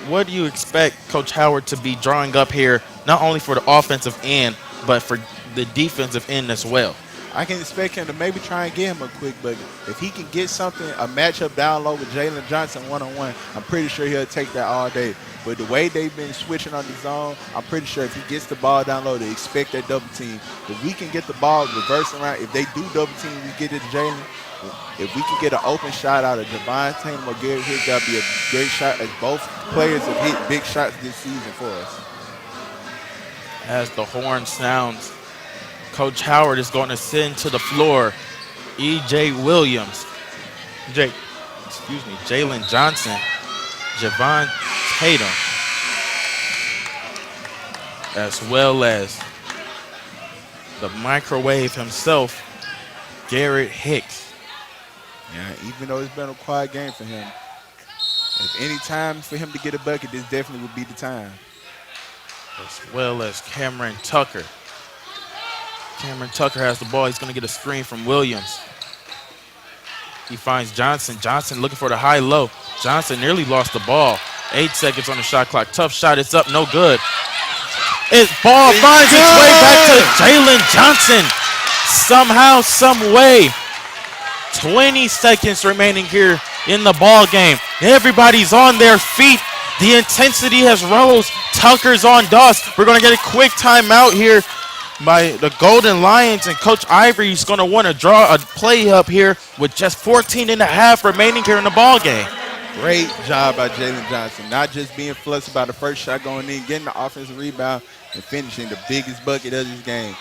What do you expect Coach Howard to be drawing up here, not only for the offensive end, but for the defensive end as well? I can expect him to maybe try and get him a quick bucket. If he can get something, a matchup down low with Jalen Johnson one-on-one, I'm pretty sure he'll take that all day. But the way they've been switching on the zone, I'm pretty sure if he gets the ball down low, they expect that double team. If we can get the ball reversing around, if they do double team, we get it to Jalen. If we can get an open shot out of Javon Tatum or Gary Hicks, that'll be a great shot, as both players have hit big shots this season for us. As the horn sounds, Coach Howard is going to send to the floor E.J. Williams, Jalen Johnson, Javon Tatum, as well as the microwave himself, Garrett Hicks. Yeah, even though it's been a quiet game for him, if any time for him to get a bucket, this definitely would be the time. As well as Cameron Tucker. Cameron Tucker has the ball. He's going to get a screen from Williams. He finds Johnson. Johnson looking for the high-low. Johnson nearly lost the ball. 8 seconds on the shot clock. Tough shot. It's up. No good. Ball finds its way back to Jalen Johnson. Somehow, some way. 20 seconds remaining here in the ball game. Everybody's on their feet. The intensity has rose. Tucker's on Doss. We're going to get a quick timeout here by the Golden Lions, and Coach Ivory is going to want to draw a play up here with just 14 and a half remaining here in the ball game. Great job by Jalen Johnson, not just being flustered by the first shot going in, getting the offensive rebound, and finishing the biggest bucket of this game.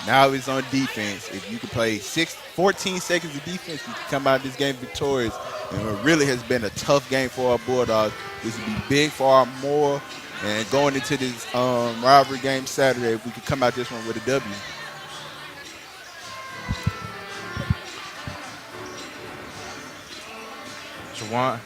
Now it's on defense. If you can play 14 seconds of defense, you can come out of this game victorious. And it really has been a tough game for our Bulldogs. This will be big for our more. And going into this rivalry game Saturday, if we could come out this one with a W. Juwan,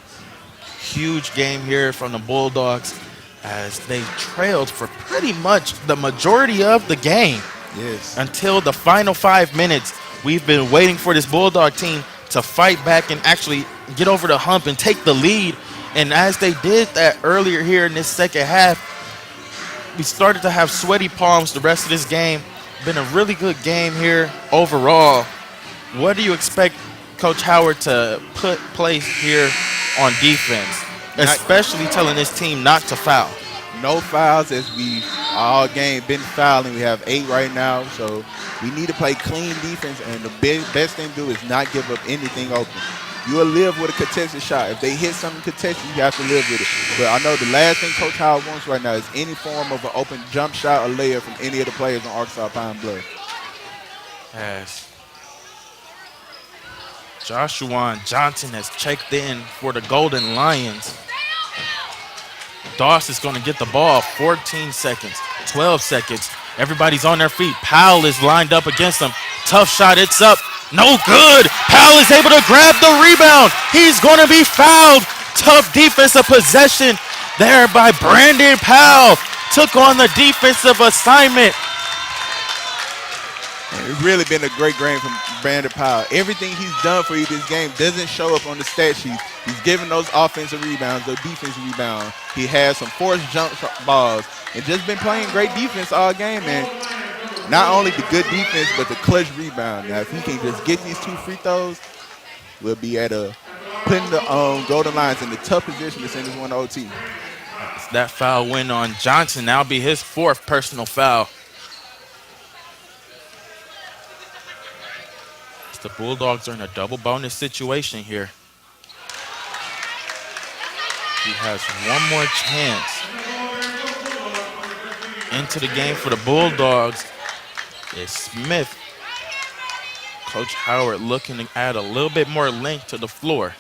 huge game here from the Bulldogs as they trailed for pretty much the majority of the game. Yes. Until the final 5 minutes, we've been waiting for this Bulldog team to fight back and actually get over the hump and take the lead. And as they did that earlier here in this second half, we started to have sweaty palms the rest of this game. Been a really good game here overall. What do you expect Coach Howard to put place here on defense, especially telling this team not to foul? No fouls, as we all game been fouling. We have 8 right now, so we need to play clean defense, and the best thing to do is not give up anything open. You will live with a contested shot. If they hit something contested, you have to live with it. But I know the last thing Coach Howard wants right now is any form of an open jump shot or layup from any of the players on Arkansas Pine Bluff. As Joshua Johnson has checked in for the Golden Lions. Doss is going to get the ball. 14 seconds, 12 seconds. Everybody's on their feet. Powell is lined up against them. Tough shot. It's up. No good. Powell is able to grab the rebound. He's going to be fouled. Tough defensive possession there by Brandon Powell. Took on the defensive assignment. And it's really been a great game from Brandon Powell. Everything he's done for you this game doesn't show up on the stat sheet. He's giving those offensive rebounds, those defensive rebounds. He has some forced jump balls and just been playing great defense all game, man. Not only the good defense, but the clutch rebound. Now, if he can just get these 2 free throws, we'll be at putting the Golden Lions in the tough position to send this one to OT. That foul win on Johnson. That'll be his 4th personal foul. The Bulldogs are in a double bonus situation here. He has one more chance into the game for the Bulldogs. Is Smith. Coach Howard looking to add a little bit more length to the floor.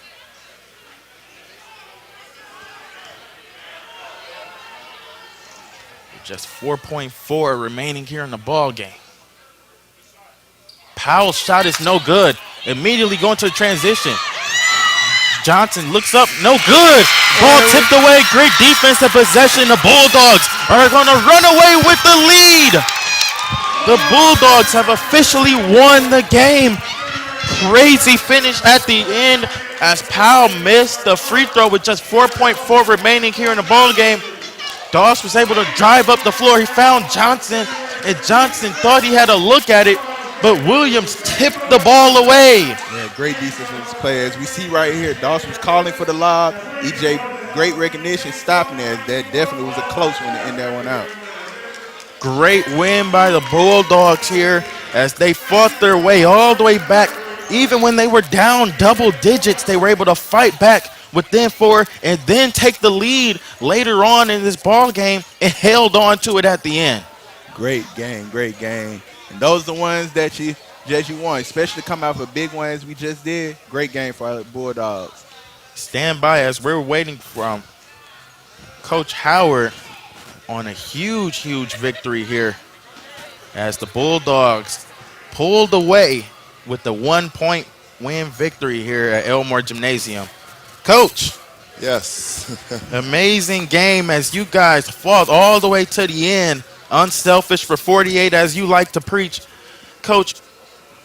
Just 4.4 remaining here in the ball game. Powell's shot is no good. Immediately going to the transition. Johnson looks up, no good. Ball tipped away. Great defense and possession. The Bulldogs are going to run away with the lead. The Bulldogs have officially won the game. Crazy finish at the end as Powell missed the free throw with just 4.4 remaining here in the ball game. Doss was able to drive up the floor. He found Johnson, and Johnson thought he had a look at it, but Williams tipped the ball away. Yeah, great defense play. As we see right here, Doss was calling for the lob. EJ, great recognition, stopping that. That definitely was a close one to end that one out. Great win by the Bulldogs here as they fought their way all the way back. Even when they were down double digits, they were able to fight back within 4 and then take the lead later on in this ball game and held on to it at the end. Great game, great game. And those are the ones that you want, especially come out for big ones we just did. Great game for our Bulldogs. Stand by as we're waiting from Coach Howard on a huge, huge victory here as the Bulldogs pulled away with the 1-point win victory here at Elmore Gymnasium. Coach. Yes. Amazing game as you guys fought all the way to the end. Unselfish for 48 as you like to preach. Coach,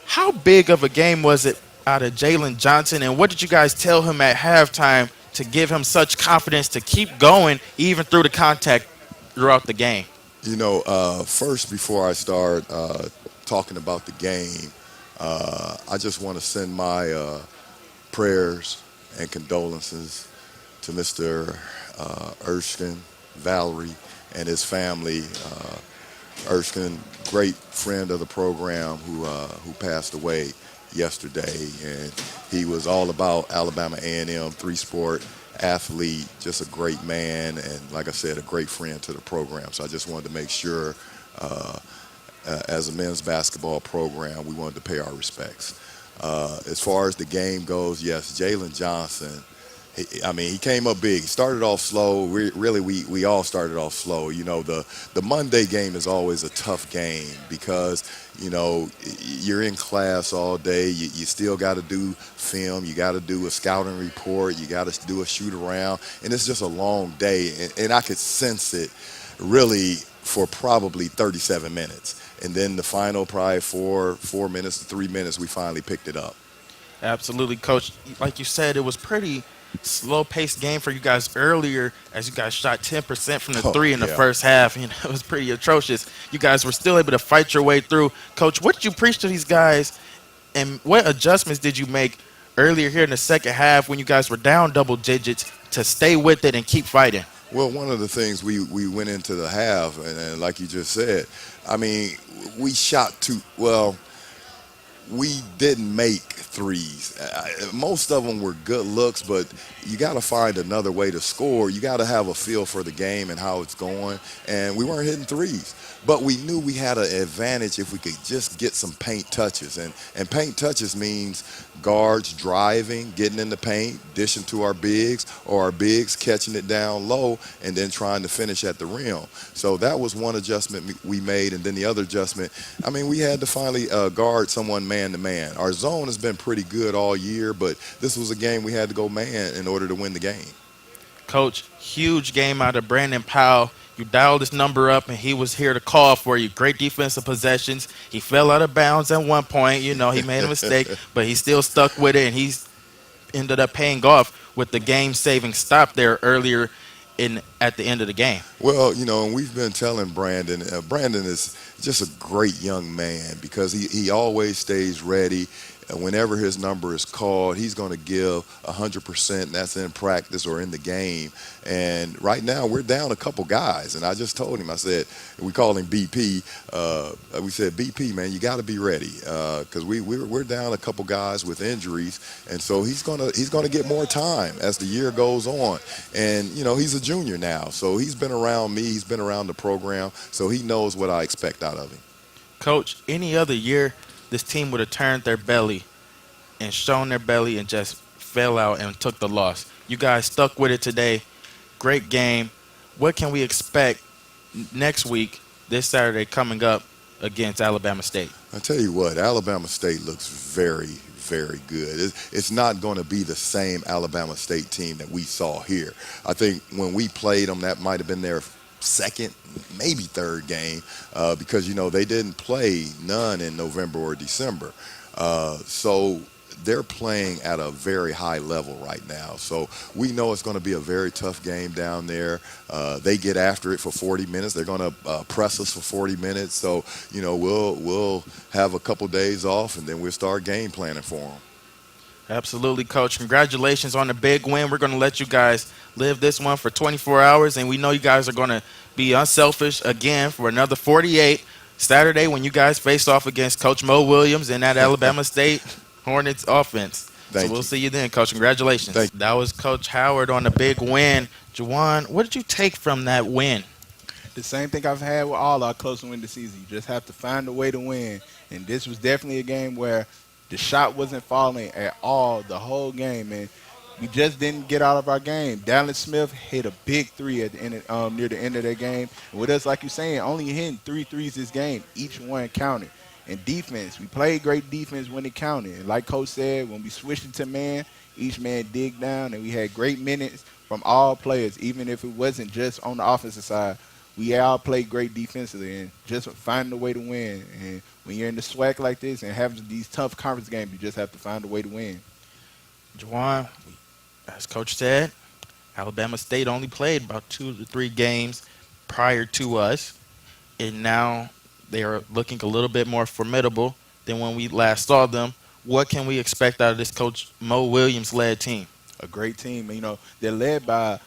how big of a game was it out of Jalen Johnson, and what did you guys tell him at halftime to give him such confidence to keep going even through the contact throughout the game? You know, first, before I start talking about the game, I just want to send my prayers and condolences to Mr. Erskine Valerie and his family. Erskine, great friend of the program who passed away yesterday, and he was all about Alabama A&M, 3-sport athlete, just a great man, and like I said, a great friend to the program. So I just wanted to make sure, as a men's basketball program, we wanted to pay our respects. As far as the game goes, yes, Jalen Johnson, he came up big. He started off slow. We all started off slow. You know, the Monday game is always a tough game because, you know, you're in class all day. You still got to do film. You got to do a scouting report. You got to do a shoot around. And it's just a long day. And I could sense it really for probably 37 minutes. And then the final probably 4 minutes to 3 minutes, we finally picked it up. Absolutely, Coach. Like you said, it was pretty slow-paced game for you guys earlier as you guys shot 10% from the three in the first half. You know, it was pretty atrocious. You guys were still able to fight your way through. Coach, what did you preach to these guys, and what adjustments did you make earlier here in the second half when you guys were down double digits to stay with it and keep fighting? Well, one of the things we went into the half, and like you just said, I mean, we shot we didn't make threes. Most of them were good looks, but you got to find another way to score. You got to have a feel for the game and how it's going, and we weren't hitting threes. But we knew we had an advantage if we could just get some paint touches. And paint touches means guards driving, getting in the paint, dishing to our bigs, or our bigs catching it down low and then trying to finish at the rim. So that was one adjustment we made. And then the other adjustment, I mean, we had to finally guard someone man-to-man. Our zone has been pretty good all year, but this was a game we had to go man in order to win the game. Coach, huge game out of Brandon Powell. You dialed his number up, and he was here to call for you. Great defensive possessions. He fell out of bounds at one point. You know, he made a mistake, but he still stuck with it, and he's ended up paying off with the game-saving stop there earlier in at the end of the game. Well, and we've been telling Brandon. Brandon is just a great young man because he always stays ready. Whenever his number is called, he's going to give 100%. And that's in practice or in the game. And right now, we're down a couple guys. And I just told him, I said, we call him BP. We said, BP, man, you got to be ready because we're down a couple guys with injuries, and so he's gonna get more time as the year goes on. And he's a junior now, so he's been around me. He's been around the program, so he knows what I expect out of him. Coach, any other year, this team would have turned their belly and shown their belly and just fell out and took the loss. You guys stuck with it today. Great game. What can we expect next week, this Saturday coming up against Alabama State? I tell you what, Alabama State looks very, very good. It's not going to be the same Alabama State team that we saw here. I think when we played them, that might have been their second, maybe third game because, they didn't play none in November or December. So they're playing at a very high level right now. So we know it's going to be a very tough game down there. They get after it for 40 minutes. They're going to press us for 40 minutes. So, we'll have a couple days off, and then we'll start game planning for them. Absolutely, Coach. Congratulations on the big win. We're going to let you guys live this one for 24 hours, and we know you guys are going to be unselfish again for another 48 Saturday when you guys face off against Coach Mo Williams and that Alabama State Hornets offense. Thank We'll you. see you then, Coach. Congratulations. Thank you. That was Coach Howard on the big win. Juwan, what did you take from that win? The same thing I've had with all our close win this season. You just have to find a way to win. And this was definitely a game where the shot wasn't falling at all the whole game, and we just didn't get out of our game. Dallas Smith hit a big three at the end near the end of that game. And with us, like you're saying, only hitting 3 threes this game, each one counted. And defense, we played great defense when it counted. And like Coach said, when we switched it to man, each man dig down, and we had great minutes from all players, even if it wasn't just on the offensive side. We all played great defensively and just finding a way to win. And when you're in the SWAC like this and having these tough conference games, you just have to find a way to win. Juwan, as Coach said, Alabama State only played about 2 to 3 games prior to us, and now they are looking a little bit more formidable than when we last saw them. What can we expect out of this Coach Mo Williams-led team? A great team. They're led by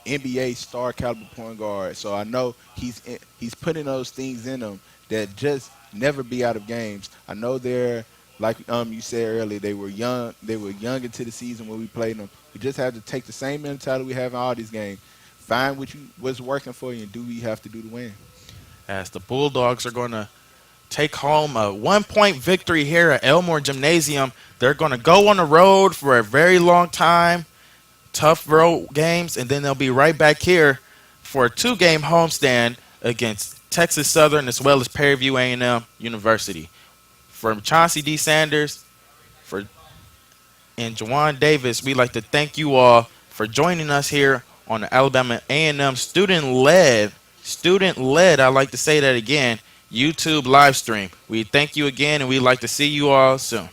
NBA star caliber point guard. So I know he's putting those things in them that just never be out of games. I know they're like you said earlier, they were young. They were young into the season when we played them. We just have to take the same mentality we have in all these games. Find what's working for you and do what you have to do to win. As the Bulldogs are going to take home a 1-point victory here at Elmore Gymnasium. They're going to go on the road for a very long time, tough road games, and then they'll be right back here for a 2-game homestand against Texas Southern as well as Prairie View A&M University. From Chauncey D. Sanders and Juwan Davis, we'd like to thank you all for joining us here on the Alabama A&M student-led, I'd like to say that again, YouTube live stream. We thank you again, and we'd like to see you all soon.